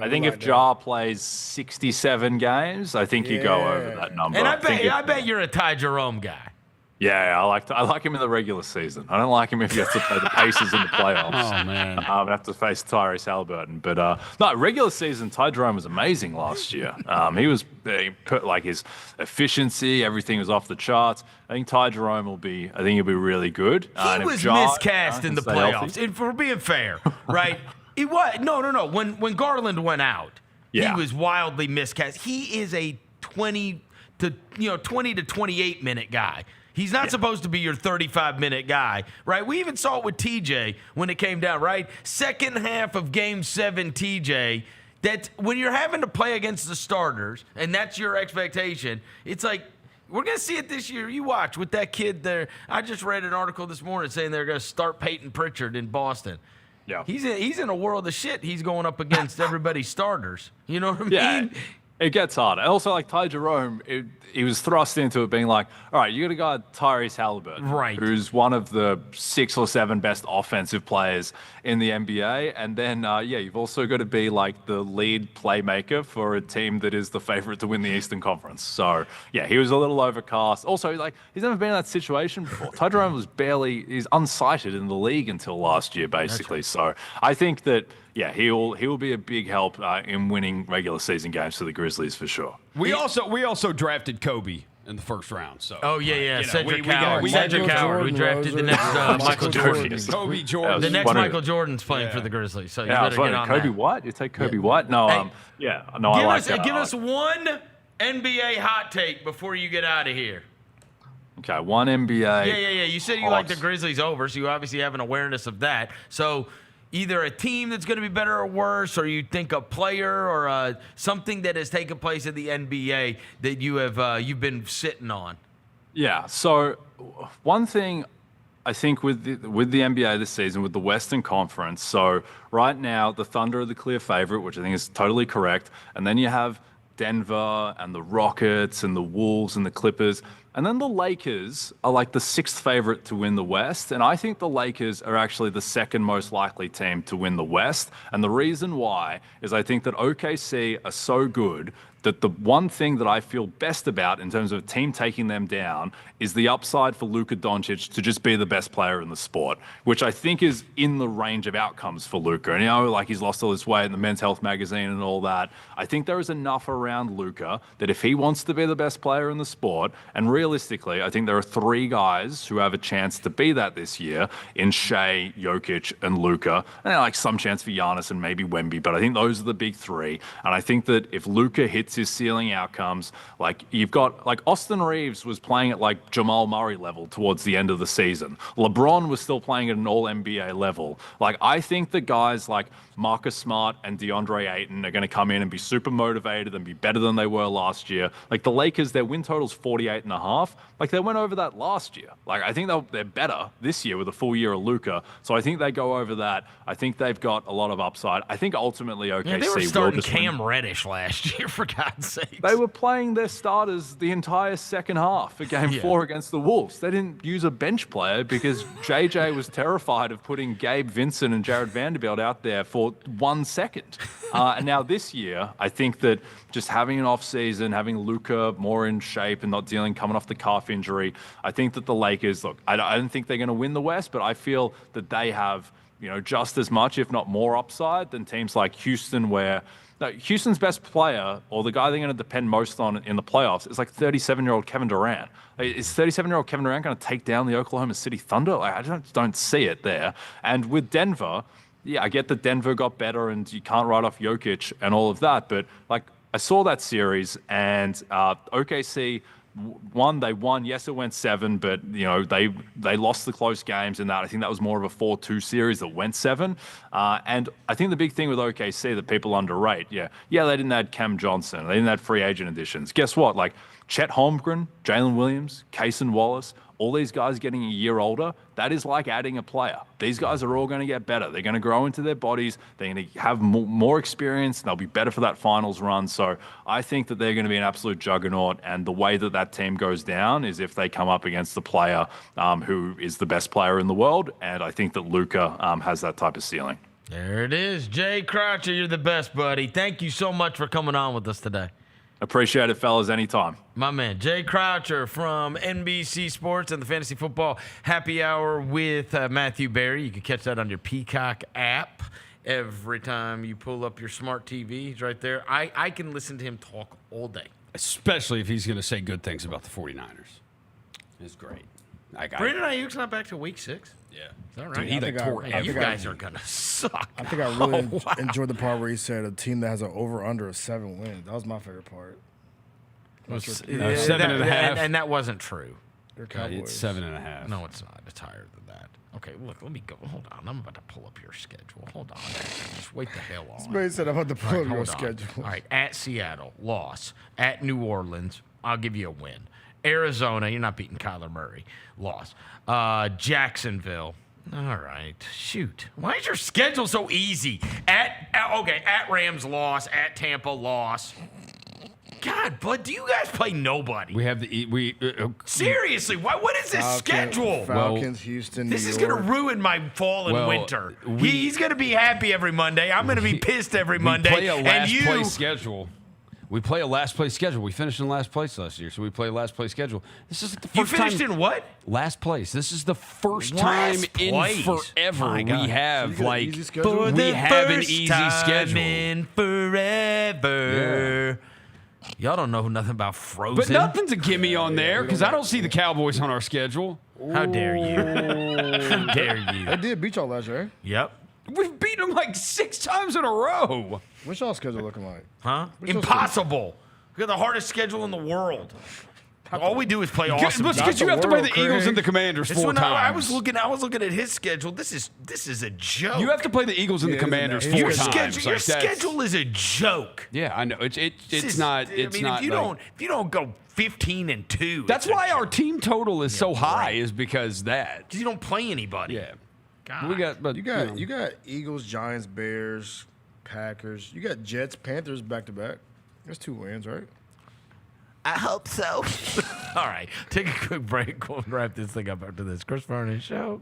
think that if Ja plays 67 games, I think you go over that number. And I bet you're a Ty Jerome guy. Yeah, I like him in the regular season. I don't like him if he has to play the Pacers in the playoffs. Oh, man. I have to face Tyrese Halliburton. But no, regular season, Ty Jerome was amazing last year. He put like his efficiency, everything was off the charts. I think Ty Jerome he'll be really good. He was miscast in the playoffs. And for being fair, right? He was no. When Garland went out, he was wildly miscast. He is a 20 to 28 minute guy. He's not supposed to be your 35-minute guy, right? We even saw it with TJ when it came down, right? Second half of Game 7, TJ, that when you're having to play against the starters, and that's your expectation, it's like, we're going to see it this year. You watch with that kid there. I just read an article this morning saying they're going to start Peyton Pritchard in Boston. Yeah. He's in a world of shit. He's going up against everybody's starters. You know what I mean? Yeah. It gets harder. Also, like Ty Jerome, he was thrust into it being like, all right, you got to guard Tyrese Halliburton, right? Who's one of the 6 or 7 best offensive players in the NBA. And then, you've also got to be like the lead playmaker for a team that is the favorite to win the Eastern Conference. So, yeah, he was a little overcast. Also, like, he's never been in that situation before. Ty Jerome he's unsighted in the league until last year, basically. Right. So I think that, he'll be a big help in winning regular season games for the Grizzlies for sure. We also drafted Kobe in the first round. So Cedric Howard. Cedric Howard. We drafted the next Michael Jordan. Kobe Jordan. The next Michael Jordan's playing for the Grizzlies. So you better get on Kobe that. What? You take Kobe what? No, I like that. Give us one NBA hot take before you get out of here. Okay, one NBA. Yeah. You said you like the Grizzlies over, so you obviously have an awareness of that. So either a team that's going to be better or worse, or you think a player or something that has taken place in the NBA that you've been sitting on. Yeah. So one thing I think with the NBA this season, with the Western Conference, so right now the Thunder are the clear favorite, which I think is totally correct, and then you have Denver and the Rockets and the Wolves and the Clippers. And then the Lakers are like the 6th favorite to win the West. And I think the Lakers are actually the 2nd most likely team to win the West. And the reason why is I think that OKC are so good that the one thing that I feel best about in terms of a team taking them down is the upside for Luka Doncic to just be the best player in the sport, which I think is in the range of outcomes for Luka. And, like he's lost all his weight in the Men's Health magazine and all that. I think there is enough around Luka that if he wants to be the best player in the sport, and realistically, I think there are 3 guys who have a chance to be that this year in Shea, Jokic, and Luka. And like some chance for Giannis and maybe Wemby, but I think those are the big 3. And I think that if Luka hits his ceiling outcomes, like you've got, like Austin Reeves was playing at like Jamal Murray level towards the end of the season. LeBron was still playing at an all-NBA level. Like I think that guys like Marcus Smart and DeAndre Ayton are going to come in and be super motivated and be better than they were last year. Like the Lakers, their win total's 48.5. Like they went over that last year. Like I think they're better this year with a full year of Luka. So I think they go over that. I think they've got a lot of upside. I think ultimately OKC they were starting will just Cam Reddish last year, for God's sake. They were playing their starters the entire second half for Game 4 against the Wolves. They didn't use a bench player because JJ was terrified of putting Gabe Vincent and Jared Vanderbilt out there for 1 second. And now this year, I think that just having an off season, having Luka more in shape and not coming off the calf injury, I think that the Lakers, look, I don't think they're going to win the West, but I feel that they have, just as much, if not more upside than teams like Houston, where Houston's best player, or the guy they're going to depend most on in the playoffs, is like 37-year-old Kevin Durant. Is 37-year-old Kevin Durant going to take down the Oklahoma City Thunder? Like, I don't see it there. And with Denver, I get that Denver got better and you can't write off Jokic and all of that, but like I saw that series and OKC they won. Yes, it went 7, but they lost the close games in that. I think that was more of a 4-2 series that went 7. And I think the big thing with OKC that people underrate, they didn't add Cam Johnson, they didn't add free agent additions. Guess what? Like Chet Holmgren, Jalen Williams, Kaysen Wallace, all these guys getting a year older, that is like adding a player. These guys are all going to get better. They're going to grow into their bodies. They're going to have more experience. And they'll be better for that finals run. So I think that they're going to be an absolute juggernaut. And the way that team goes down is if they come up against the player who is the best player in the world. And I think that Luka has that type of ceiling. There it is. Jay Croucher, you're the best, buddy. Thank you so much for coming on with us today. Appreciate it, fellas, anytime. My man, Jay Croucher from NBC Sports and the Fantasy Football Happy Hour with Matthew Berry. You can catch that on your Peacock app every time you pull up your smart TV. He's right there. I can listen to him talk all day. Especially if he's going to say good things about the 49ers. It's great. Brandon Ayuk's not back till week 6. Yeah. Is that right? You guys are going to suck. I think I really enjoyed the part where he said a team that has an over-under of 7 wins. That was my favorite part. 7.5. And that wasn't true. They're Cowboys. It's 7.5. No, it's not. It's higher than that. Okay, look, let me go. Hold on. I'm about to pull up your schedule. Hold on. Just wait the hell on. Somebody said I'm about to pull up your schedule. All right, at Seattle, loss. At New Orleans, I'll give you a win. Arizona, you're not beating Kyler Murray. Loss. Jacksonville. All right. Shoot. Why is your schedule so easy? At Rams, loss. At Tampa, loss. God, bud, do you guys play nobody? We have Seriously, what is this schedule? Falcons, Houston, This New is York. going to ruin my fall and winter. He's going to be happy every Monday. I'm going to be pissed every Monday. We play a last place schedule. We play a last place schedule. We finished in last place last year, so we play a last place schedule. This is the first time. You finished in what? Last place. This is the first time in forever we have an easy schedule. In forever. Yeah. Y'all don't know nothing about Frozen. But nothing's a gimme on there because I don't see the Cowboys on our schedule. How dare you? How dare you? They did beat y'all last year. Yep. We've beaten them like 6 times in a row. What's y'all schedule looking like? Huh? Impossible. We got the hardest schedule in the world. All we do is play awesome. Because you have to play the Eagles and the Commanders 4 times. I was looking at his schedule. This is a joke. You have to play the Eagles and the Commanders 4 times. Your schedule is a joke. Yeah, I know. It's not. If you don't go 15-2. That's why our team total is so high. Is because that. Because you don't play anybody. Yeah. God. You got Eagles, Giants, Bears, Packers. You got Jets, Panthers back to back. That's 2 wins, right? I hope so. All right. Take a quick break. We'll wrap this thing up after this. Chris Vernon Show.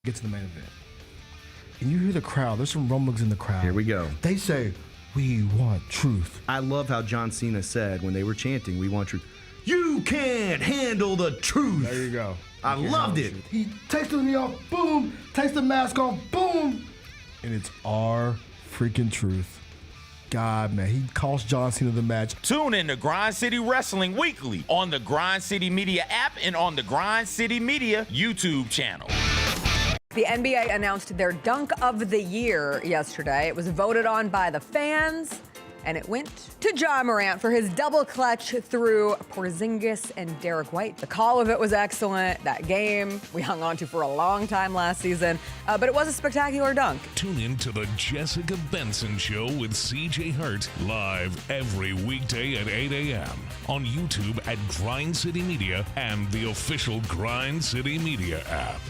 Get to the main event. And you hear the crowd. There's some rumblings in the crowd. Here we go. They say, "We want truth." I love how John Cena said when they were chanting, "We want truth." You can't handle the truth. There you go. I loved it. He takes the knee off, boom. Takes the mask off, boom. And it's our freaking truth. God, man, he cost John Cena the match. Tune in to Grind City Wrestling weekly on the Grind City Media app and on the Grind City Media YouTube channel. The NBA announced their dunk of the year yesterday. It was voted on by the fans, and it went to Ja Morant for his double clutch through Porzingis and Derek White. The call of it was excellent. That game we hung on to for a long time last season, but it was a spectacular dunk. Tune in to the Jessica Benson Show with CJ Hart live every weekday at 8 a.m. on YouTube at Grind City Media and the official Grind City Media app.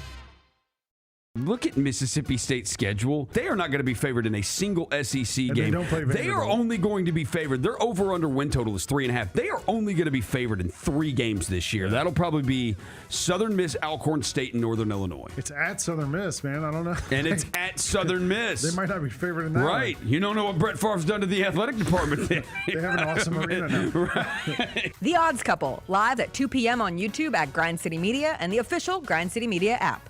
Look at Mississippi State's schedule. They are not going to be favored in a single SEC game. They don't play They are only going to be favored. Their over-under win total is 3.5. They are only going to be favored in 3 games this year. That'll probably be Southern Miss, Alcorn State, and Northern Illinois. It's at Southern Miss, man. I don't know. And it's at Southern Miss. They might not be favored in that. Right. one. You don't know what Brett Favre's done to the athletic department. They have an awesome arena now. Right. The Odds Couple, live at 2 p.m. on YouTube at Grind City Media and the official Grind City Media app.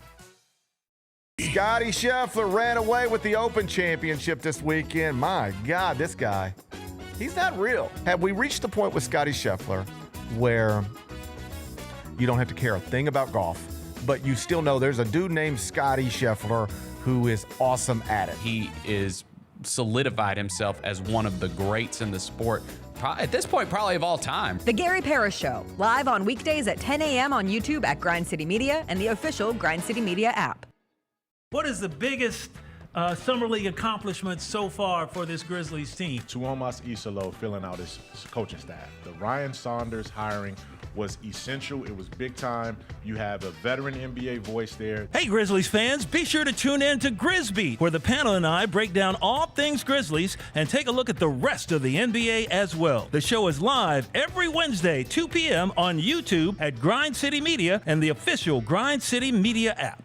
Scotty Scheffler ran away with the Open Championship this weekend. My God, this guy, he's not real. Have we reached the point with Scotty Scheffler where you don't have to care a thing about golf, but you still know there's a dude named Scotty Scheffler who is awesome at it? He is solidified himself as one of the greats in the sport. At this point, probably of all time. The Gary Parrish Show, live on weekdays at 10 a.m. on YouTube at Grind City Media and the official Grind City Media app. What is the biggest Summer League accomplishment so far for this Grizzlies team? Tuomas Isalo filling out his coaching staff. The Ryan Saunders hiring was essential. It was big time. You have a veteran NBA voice there. Hey, Grizzlies fans, be sure to tune in to Grizbeat, where the panel and I break down all things Grizzlies and take a look at the rest of the NBA as well. The show is live every Wednesday, 2 p.m. on YouTube at Grind City Media and the official Grind City Media app.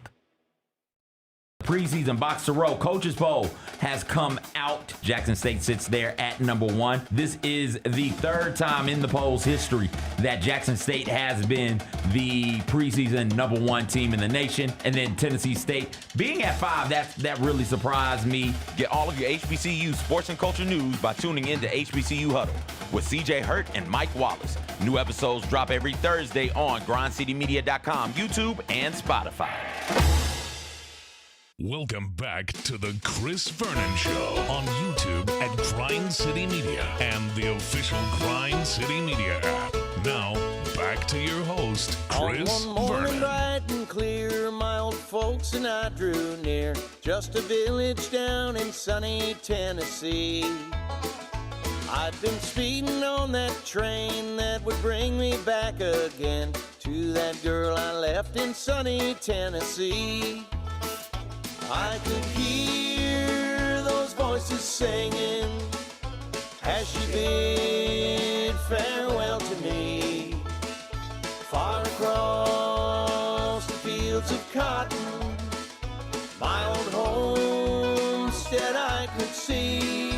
Preseason Box to Row Coaches Poll has come out. Jackson State sits there at number 1. This is the 3rd time in the poll's history that Jackson State has been the preseason number 1 team in the nation. And then Tennessee State being at 5, that really surprised me. Get all of your HBCU sports and culture news by tuning in to HBCU Huddle with CJ Hurt and Mike Wallace. New episodes drop every Thursday on grindcitymedia.com, YouTube, and Spotify. Welcome back to the Chris Vernon Show on YouTube at Grind City Media and the official Grind City Media app. Now, back to your host, Chris On one morning Vernon. bright and clear, my old folks and I drew near, just a village down in sunny Tennessee. I'd been speeding on that train that would bring me back again to that girl I left in sunny Tennessee. I could hear those voices singing as she bid farewell to me. Far across the fields of cotton, my old homestead I could see.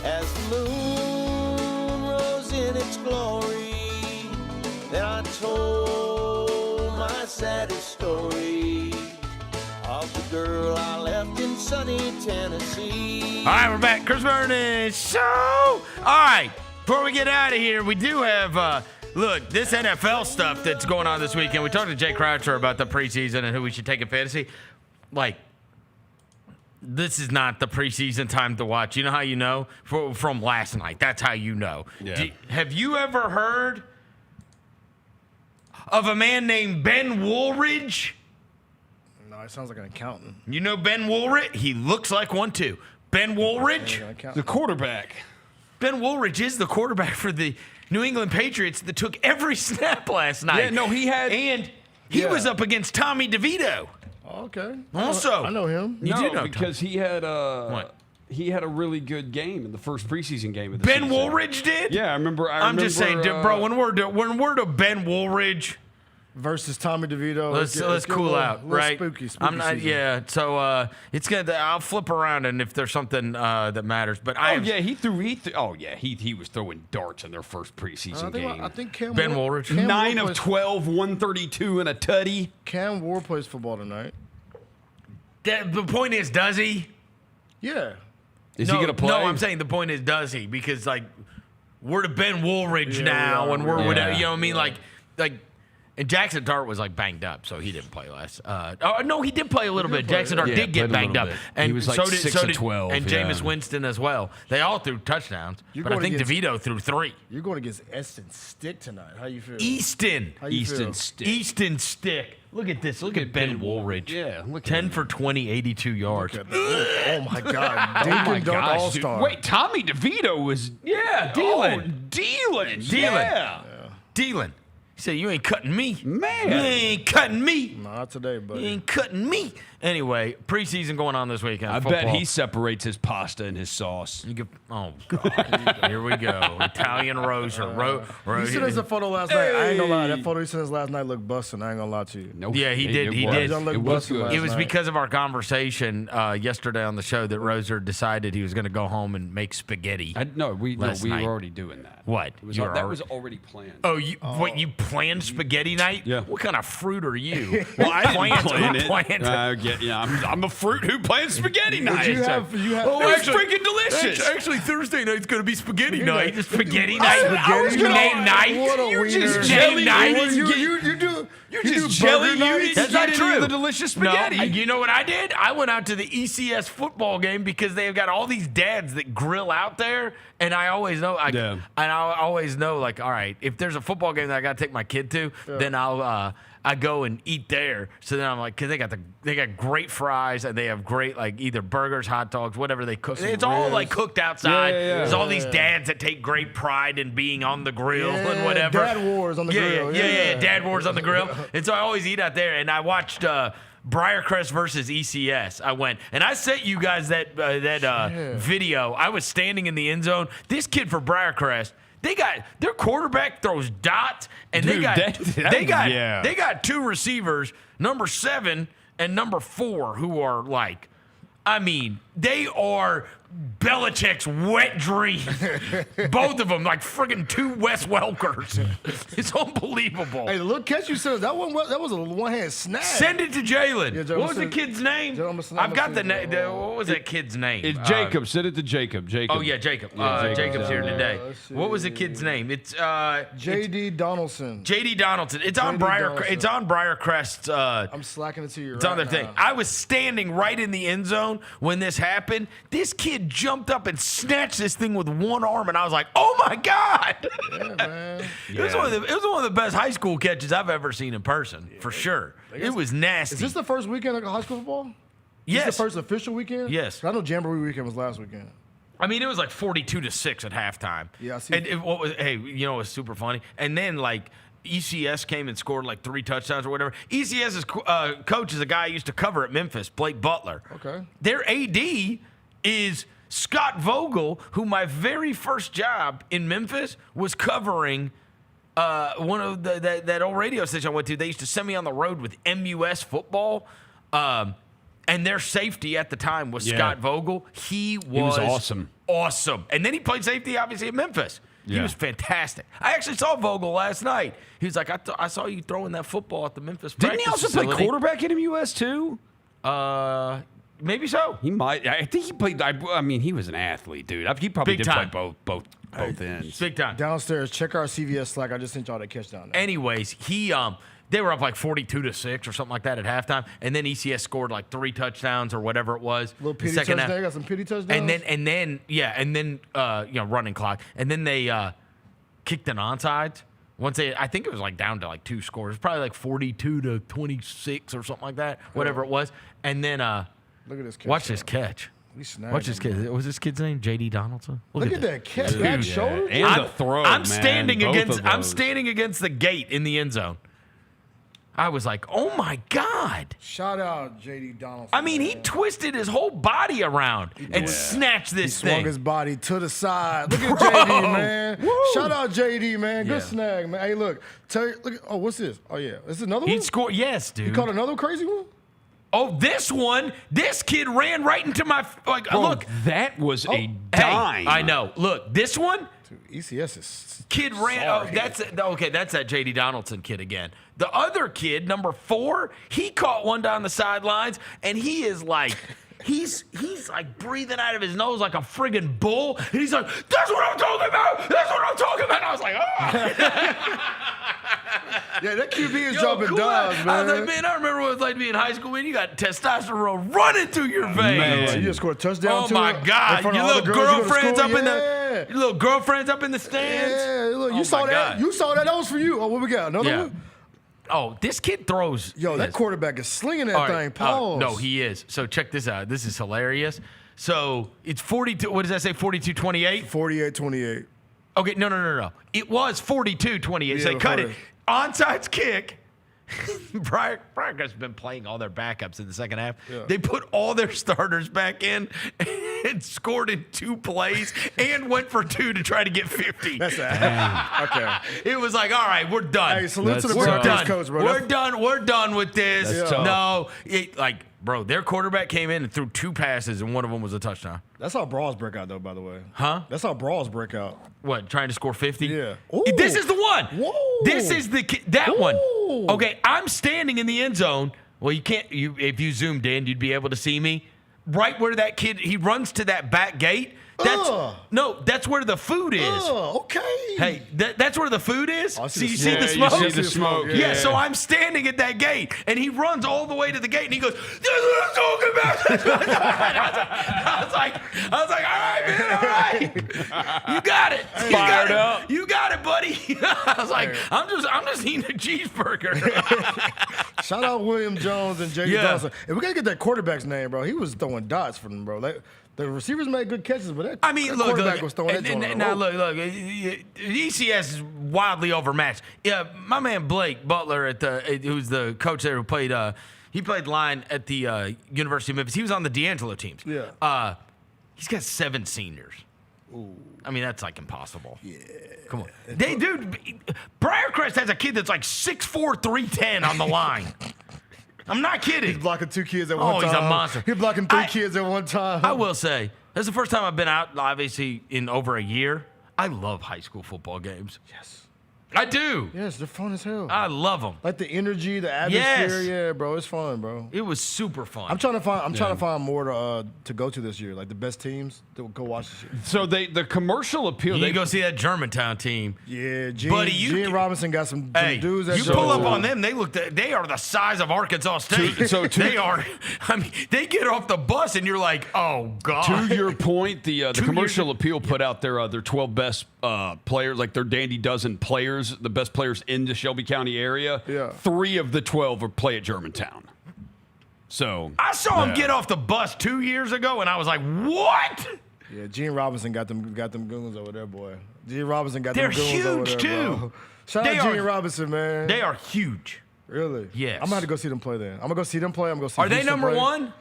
As the moon rose in its glory, then I told my saddest story of the girl I left in sunny Tennessee. All right, we're back. Chris Vernon Show. All right, before we get out of here, we do have, look, this NFL stuff that's going on this weekend. We talked to Jay Croucher about the preseason and who we should take in fantasy. Like, this is not the preseason time to watch. You know how you know? From last night. That's how you know. Yeah. Have you ever heard of a man named Ben Woolridge? No, it sounds like an accountant. You know Ben Woolridge? He looks like one too. Ben Woolridge? The quarterback. Ben Woolridge is the quarterback for the New England Patriots that took every snap last night. Yeah, no, he had... And he was up against Tommy DeVito. Okay. Also. I know him. You do know because he had What? He had a really good game in the first preseason game of the Ben season. Woolridge did? Yeah, I remember. I'm just saying, bro, when we're to Ben Woolridge, versus Tommy DeVito. Let's cool out, right? Spooky I'm not. season. Yeah. So it's gonna. I'll flip around, and if there's something that matters, but he was throwing darts in their first preseason game. I think Cam Ben Ward, Woolridge. Cam 9 Ward of plays- 12, 132 and a tutty. Cam Ward plays football tonight. The point is, does he? Yeah. Is he gonna play? No, I'm saying the point is, does he? Because like we're to Ben Woolridge Yeah, now, we are. and we're Yeah. whatever. You know what I mean? Like. And Jackson Dart was like banged up, so he didn't play last. No, he did play a little bit. Jackson Dart did get banged up, and he was like so did 6 of 12, and yeah. Jameis Winston as well. They all threw touchdowns, but I think DeVito threw 3. You're going against Easton Stick tonight. How you feel? Easton. How you feel? Easton Stick. Look at this. Look at Ben Woolridge. Yeah, look at 10 for 20, 82 yards. Oh my God! Deacon Dunk All Star. Wait, Tommy DeVito was Dylan. Dylan. He said, "You ain't cutting me, man. You ain't cutting me. Not today, buddy. You ain't cutting me." Anyway, preseason going on this weekend. I Football. bet he separates his pasta and his sauce. Oh God! Here we go. Italian roaster. He sent us a photo last night. I ain't gonna lie. That photo he sent us last night looked busting. I ain't gonna lie to you. Nope. Yeah, he did. He was. did. It It was good. It was because of our conversation yesterday on the show that Roser decided he was going to go home and make spaghetti. We last were night. already doing that. What? That was already planned. Oh, what? You planned spaghetti night? Yeah. What kind of fruit are you? Well, I didn't plan it. Planned I'm a fruit who plans spaghetti night. You have, Oh, it was freaking delicious. Actually, Thursday night's going to be spaghetti You're night. not- Spaghetti I night. was gonna- Name night. What a You're just wiener. jelly. Name night. You do. You're you just do jelly. burger You nights? didn't That's get not any true. of the delicious spaghetti. No, you know what I did? I went out to the ECS football game because they've got all these dads that grill out there, and I always know. And I always know, like, all right, if there's a football game that I got to take my kid to, then I go and eat there. So then I'm like, because they got great fries and they have great like either burgers, hot dogs, whatever they cook. It's all like cooked outside. There's all these dads that take great pride in being on the grill and whatever. Dad wars on the grill. Yeah. Dad wars on the grill. And so I always eat out there. And I watched Briarcrest versus ECS. I went and I sent you guys that video. I was standing in the end zone. This kid for Briarcrest. They got their quarterback throws dots, and Dude, they got 2 receivers, number 7 and number 4, who are like, I mean, they are Belichick's wet dream. Both of them, like friggin' 2 Wes Welkers. It's unbelievable. Hey, the little catch you said that was a one-hand snag. Send it to Jalen. Yeah, What was the kid's name? I've got the name. What was that kid's name? It's Jacob. Send it to Jacob. Jacob. Oh yeah, Jacob. Jacob's here today. What was the kid's name? It's J.D. Donaldson. J.D. Donaldson. It's on It's on Briarcrest's. I'm slacking it to you. It's on their thing. I was standing right in the end zone when this happened. This kid jumped up and snatched this thing with one arm, and I was like, "Oh my God!" Yeah, man. It was one of the best high school catches I've ever seen in person, for sure. It was nasty. Is this the first weekend of high school football? Yes. This the first official weekend? Yes. I know Jamboree weekend was last weekend. I mean, it was like 42-6 at halftime. Yeah, I see. And what was super funny? And then like ECS came and scored like 3 touchdowns or whatever. ECS's coach is a guy I used to cover at Memphis, Blake Butler. Okay. Their AD is Scott Vogel, who my very first job in Memphis was covering. One of that old radio station I went to, they used to send me on the road with MUS football. And their safety at the time was Scott Vogel. He was awesome. Awesome. And then he played safety, obviously, at Memphis. He was fantastic. I actually saw Vogel last night. He was like, I saw you throwing that football at the Memphis Didn't he also play quarterback at MUS too? Maybe so. He might. I think he played. I mean, he was an athlete, dude. He probably Big did time. play both ends. Big time. Downstairs, check our CVS Slack. I just sent y'all that catch down there. Anyways, they were up like 42-6 or something like that at halftime, and then ECS scored like 3 touchdowns or whatever it was. Little pity second touchdown. half. Got some pity touchdowns. And then running clock, and then they kicked an onside. I think it was like down to like 2 scores, probably like 42-26 or something like that, whatever it was. And then look at this catch. watch this catch. Watch this kid. What was this kid's name? J.D. Donaldson. Look at that catch. Back shoulder. And the throw, I'm man. standing Both against. of I'm those. standing against the gate in the end zone. I was like, oh my God. Shout out J.D. Donaldson. I mean, he twisted his whole body around and snatched this He swung thing. his body to the side. Look at J.D., man. Shout out J.D., man. Good snag, man. Hey, look. Look. Oh, what's this? Oh, yeah. This is another one? He scored, yes, dude. He caught another crazy one? Oh, this one, this kid ran right into my, like, Bro, look. that was a dime. Hey, I know. Look, this one. Dude, ECS is Kid ran. Oh, that's that J.D. Donaldson kid again. The other kid, number 4, he caught one down the sidelines, and he is like, he's like breathing out of his nose like a friggin' bull, and he's like, "That's what I'm talking about. That's what I'm talking about." And I was like, "Oh." Yeah, that QB is jumping dogs, man. I was like, man, I remember what it was like to be in high school, man. You got testosterone running through your veins. Man, you just scored a touchdown. Oh my God! Your little girlfriends up in the your little girlfriends up in the stands. Yeah, look, you Oh saw my that. God. You saw that. That was for you. Oh, what we got? Another one? Oh, this kid throws. Yo, that quarterback is slinging that All thing. right, Pause. no, he is. So check this out. This is hilarious. So it's 42. What does that say? 42-28? 48-28. Okay, no. It was 42-28. Yeah, So they cut it. before Onside kick. Briar has been playing all their backups in the second half. Yeah. They put all their starters back in and scored in 2 plays and went for 2 to try to get 50. That's okay. It was like, all right, we're done. Hey, salute to the We're Broncos done. coach, bro. We're done with this. That's tough. No, bro, their quarterback came in and threw 2 passes, and one of them was a touchdown. That's how brawls break out, though, by the way. Huh? That's how brawls break out. What, trying to score 50? Yeah. This is the one. Whoa. This is that one. Okay, I'm standing in the end zone. Well, you can't. If you zoomed in, you'd be able to see me. Right where that kid, he runs to that back gate. That's where the food is. Okay. Hey, that's where the food is. I See, see you the see the smoke. smoke? You see the smoke, Yeah. So I'm standing at that gate, and he runs all the way to the gate, and he goes, "That's what I'm talking about." That's what I'm talking about. I was like, all right, man, all right, you got it. Fired up. You got it, buddy. I was like, I'm just eating a cheeseburger. Shout out William Jones and J.D. Yeah. Donaldson. And we got to get that quarterback's name, bro. He was throwing dots for them, bro. The receivers made good catches, but that, that quarterback was throwing that joint. Now look, ECS is wildly overmatched. Yeah, my man Blake Butler who's the coach there who played he played line at the University of Memphis. He was on the D'Angelo teams. Yeah. He's got 7 seniors. Ooh. I mean, that's like impossible. Yeah. Come on. Briarcrest has a kid that's like 6'4", 310 on the line. I'm not kidding. He's blocking 2 kids at one time. Oh, he's a monster. He's blocking 3 kids at one time. I will say, that's the first time I've been out, obviously, in over a year. I love high school football games. Yes. I do. Yes, they're fun as hell. I love them. Like the energy, the atmosphere. Yeah, bro, it's fun, bro. It was super fun. I'm trying to find more to go to this year, like the best teams to go watch this year. So the commercial appeal. You go see that Germantown team. Yeah, Buddy, Gene Robinson got some dudes. That you pull up on them, they are the size of Arkansas State. They are. I mean, they get off the bus and you're like, oh god. To your point, the commercial appeal put out their 12 best players, like their Dandy Dozen players, the best players in the Shelby County area. Yeah. 3 of the 12 play at Germantown. So I saw him get off the bus 2 years ago, and I was like, what? Yeah, Gene Robinson got them goons over there, boy. Gene Robinson got They're them goons over huge, there, too. bro. Shout They out are- Gene Robinson, man. They are huge. Really? Yes. I'm gonna have to go see them play then. I'm gonna go see them play. I'm gonna go see. Are they Houston number play. 1?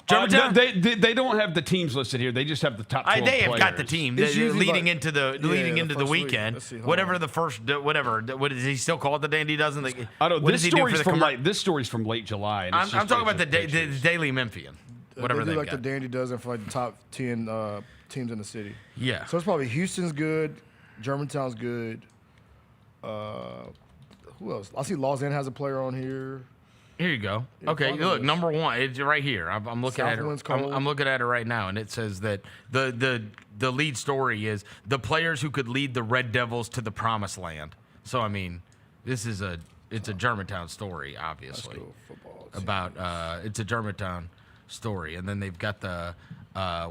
no, Germantown? they don't have the teams listed here. They just have the top 12 They have players. got the team It's usually leading like- into the first week. weekend. Let's see, hold Whatever on. the first, whatever. What is he still called the Dandy Dozen? I don't. What This does he do for story's the from commer- this story's from late July. And it's I'm just talking about like the pictures. Daily Memphian. Whatever they they do like got. the Dandy Dozen for like the top 10 teams in the city. Yeah. So it's probably Houston's good, Germantown's good. Who else? I see Lausanne has a player on here. Here you go. Yeah, Okay, find look, this. number 1. It's right here. I'm looking at Southwind's it. cold. I'm looking at it right now, and it says that the lead story is the players who could lead the Red Devils to the Promised Land. So I mean, it's a Germantown story, obviously. Football. About it's a Germantown story, and then they've got the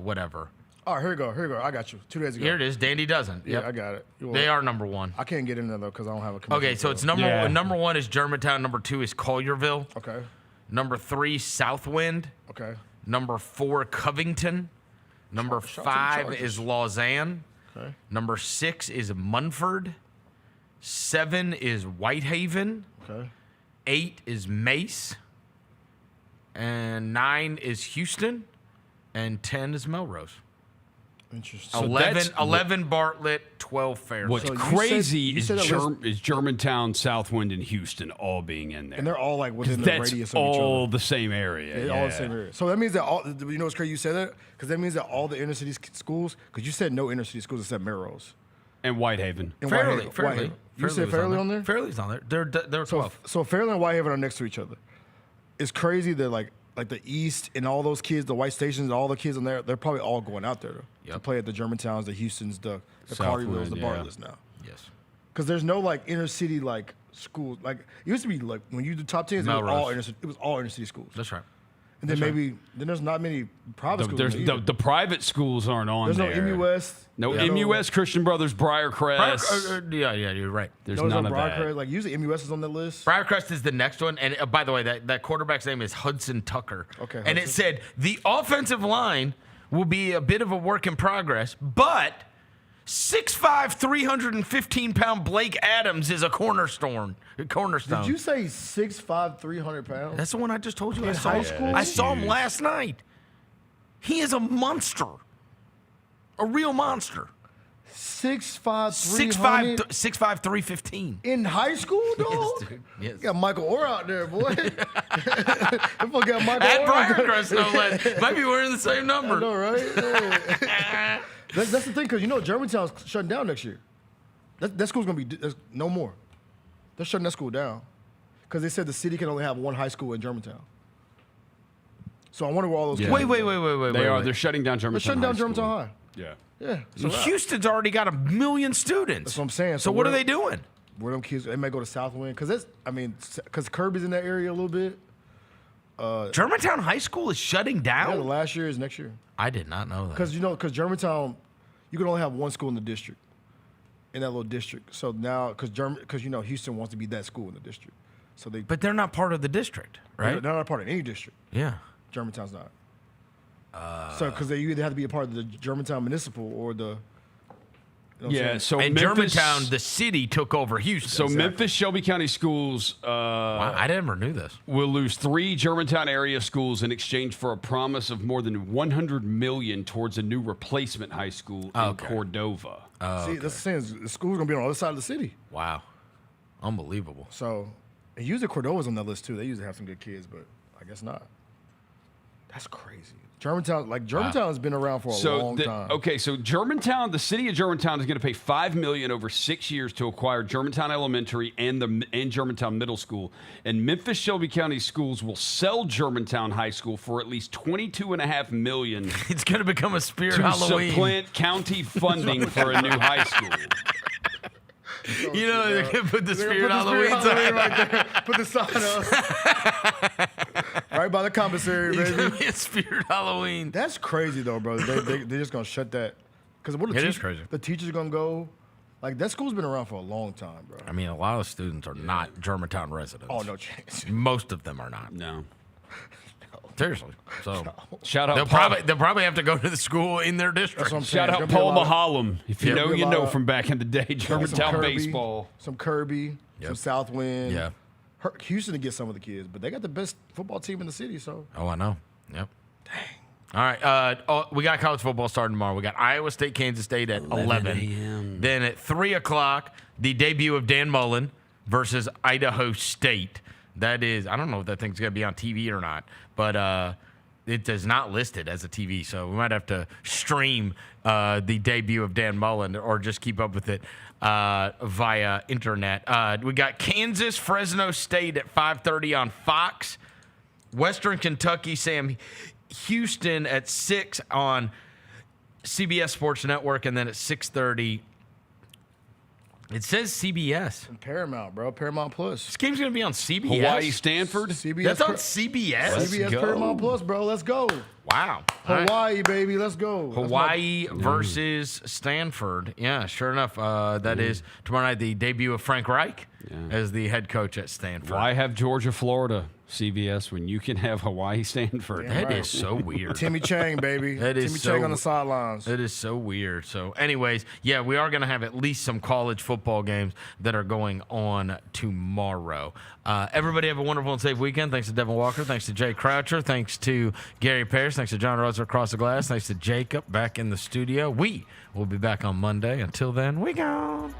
whatever. All right, here we go. I got you. 2 days ago. Here it is. Dandy Dozen. Yeah, Yep. I got it. They are number 1. I can't get in there though because I don't have a commission. Okay, so it's number 1 is Germantown. Number 2 is Collierville. Okay. Number 3 Southwind. Okay. Number 4 Covington. Number Shout out to the 5 Chargers. is Lausanne. Okay. Number 6 is Munford. 7 is Whitehaven. Okay. 8 is Mace, and 9 is Houston, and 10 is Melrose. Interesting. 11 Bartlett, 12 Fairleigh. What's crazy is Germantown, Southwind, and Houston all being in there. And they're all like within the that's radius of each other. all the same area. Yeah, all the same area. So that means that you know what's crazy you said that? Because that means that all the inner city schools, because you said no inner city schools except Melrose. And Whitehaven. And Fairleigh. You said Fairleigh on there? Fairleigh's on there. They're 12. So Fairleigh and Whitehaven are next to each other. It's crazy that like the East and all those kids, the White Stations, and all the kids on there, they're probably all going out there to play at the Germantowns, the Houstons, the Cartervilles, the Bartletts now. Yes. Because there's no like inner city like schools. Like it used to be like when you do top 10s, it was all inner city schools. That's right. And then then there's not many private schools. The private schools aren't on there's there. There's no MUS. No MUS, Christian Brothers, Briarcrest. Yeah, you're right. There's none of that. Briarcrest. Like usually MUS is on the list. Briarcrest is the next one. And by the way, that quarterback's name is Hudson Tucker. Okay. And it said the offensive line will be a bit of a work in progress, but 6'5", 315-pound Blake Adams is a cornerstone. Did you say 6'5", 300 pounds? That's the one I just told you. In high school? I saw him last night. He is a monster. A real monster. 6'5", 300? 6'5", 315. In high school, dog? Yes, dude. Yes. You got Michael Orr out there, boy. Got Michael At Orr. Briarcrest, no less. Might be wearing the same number. I know, right? Yeah. That's the thing, because you know Germantown's shutting down next year. That school's going to be no more. They're shutting that school down because they said the city can only have one high school in Germantown. So I wonder where all those kids Wait. They're shutting down Germantown. They're shutting down Germantown High. Yeah. Yeah. So Houston's already got 1 million students. That's what I'm saying. So what are they doing? Where them kids? They may go to Southwind because Kirby's in that area a little bit. Germantown High School is shutting down. Yeah, the last year is next year. I did not know that. Because Germantown, you can only have one school in the district, in that little district. So now, because Houston wants to be that school in the district, so But they're not part of the district, right? They're not a part of any district. Yeah. Germantown's not. So because they either have to be a part of the Germantown Municipal or the. So and Memphis, Germantown, the city, took over Houston. So Memphis Shelby County Schools. Wow, I never knew this. Will lose 3 Germantown area schools in exchange for a promise of more than $100 million towards a new replacement high school in Cordova. See, that's the thing. The school's gonna be on the other side of the city. Wow, unbelievable. So, and usually Cordova's on that list too. They usually have some good kids, but I guess not. That's crazy. Germantown's been around for a long time. Okay, so Germantown, the city of Germantown is going to pay $5 million over 6 years to acquire Germantown Elementary and Germantown Middle School. And Memphis Shelby County Schools will sell Germantown High School for at least $22.5 million. It's going to become a Spirit to Halloween. supplant county funding for a new high school. You know, they're going to put the Spirit Halloween sign right there. Put the sign up. Right by the commissary, baby. It's going to be a Spirit Halloween. That's crazy, though, bro. They're just going to shut that. Because what It is crazy. The teachers going to go. Like, that school's been around for a long time, bro. I mean, a lot of students are not Germantown residents. Oh, no chance. Most of them are not. No. Seriously. So shout out. They'll probably have to go to the school in their district. That's what I'm saying. Shout out Paul Mahalam. If you know, you know from back in the day. Germantown Kirby, baseball. Some Kirby, some Southwind. Yeah. Houston to get some of the kids, but they got the best football team in the city, so. Oh, I know. Yep. Dang. All right. We got college football starting tomorrow. We got Iowa State, Kansas State at 11 a.m. Then at 3 o'clock, the debut of Dan Mullen versus Idaho State. That is, I don't know if that thing's going to be on TV or not, but it is not listed as a TV, so we might have to stream the debut of Dan Mullen or just keep up with it via internet. We got Kansas, Fresno State at 5:30 on Fox. Western Kentucky, Sam Houston at 6 on CBS Sports Network, and then at 6:30. It says CBS. And Paramount, bro. Paramount Plus. This game's going to be on CBS. Hawaii, Stanford. CBS. That's on CBS? CBS Paramount Plus, bro. Let's go. Wow. Hawaii, baby. Let's go. Hawaii versus Stanford. Yeah, sure enough. That is tomorrow night the debut of Frank Reich as the head coach at Stanford. Why have Georgia, Florida? CVS when you can have Hawaii Stanford. That is so weird. Timmy Chang, baby. That is Timmy so, Chang on the sidelines. It is so weird. So, anyways, yeah, we are going to have at least some college football games that are going on tomorrow. Everybody have a wonderful and safe weekend. Thanks to Devin Walker. Thanks to Jay Croucher. Thanks to Gary Parrish. Thanks to John Roser across the glass. Thanks to Jacob back in the studio. We will be back on Monday. Until then, we gone.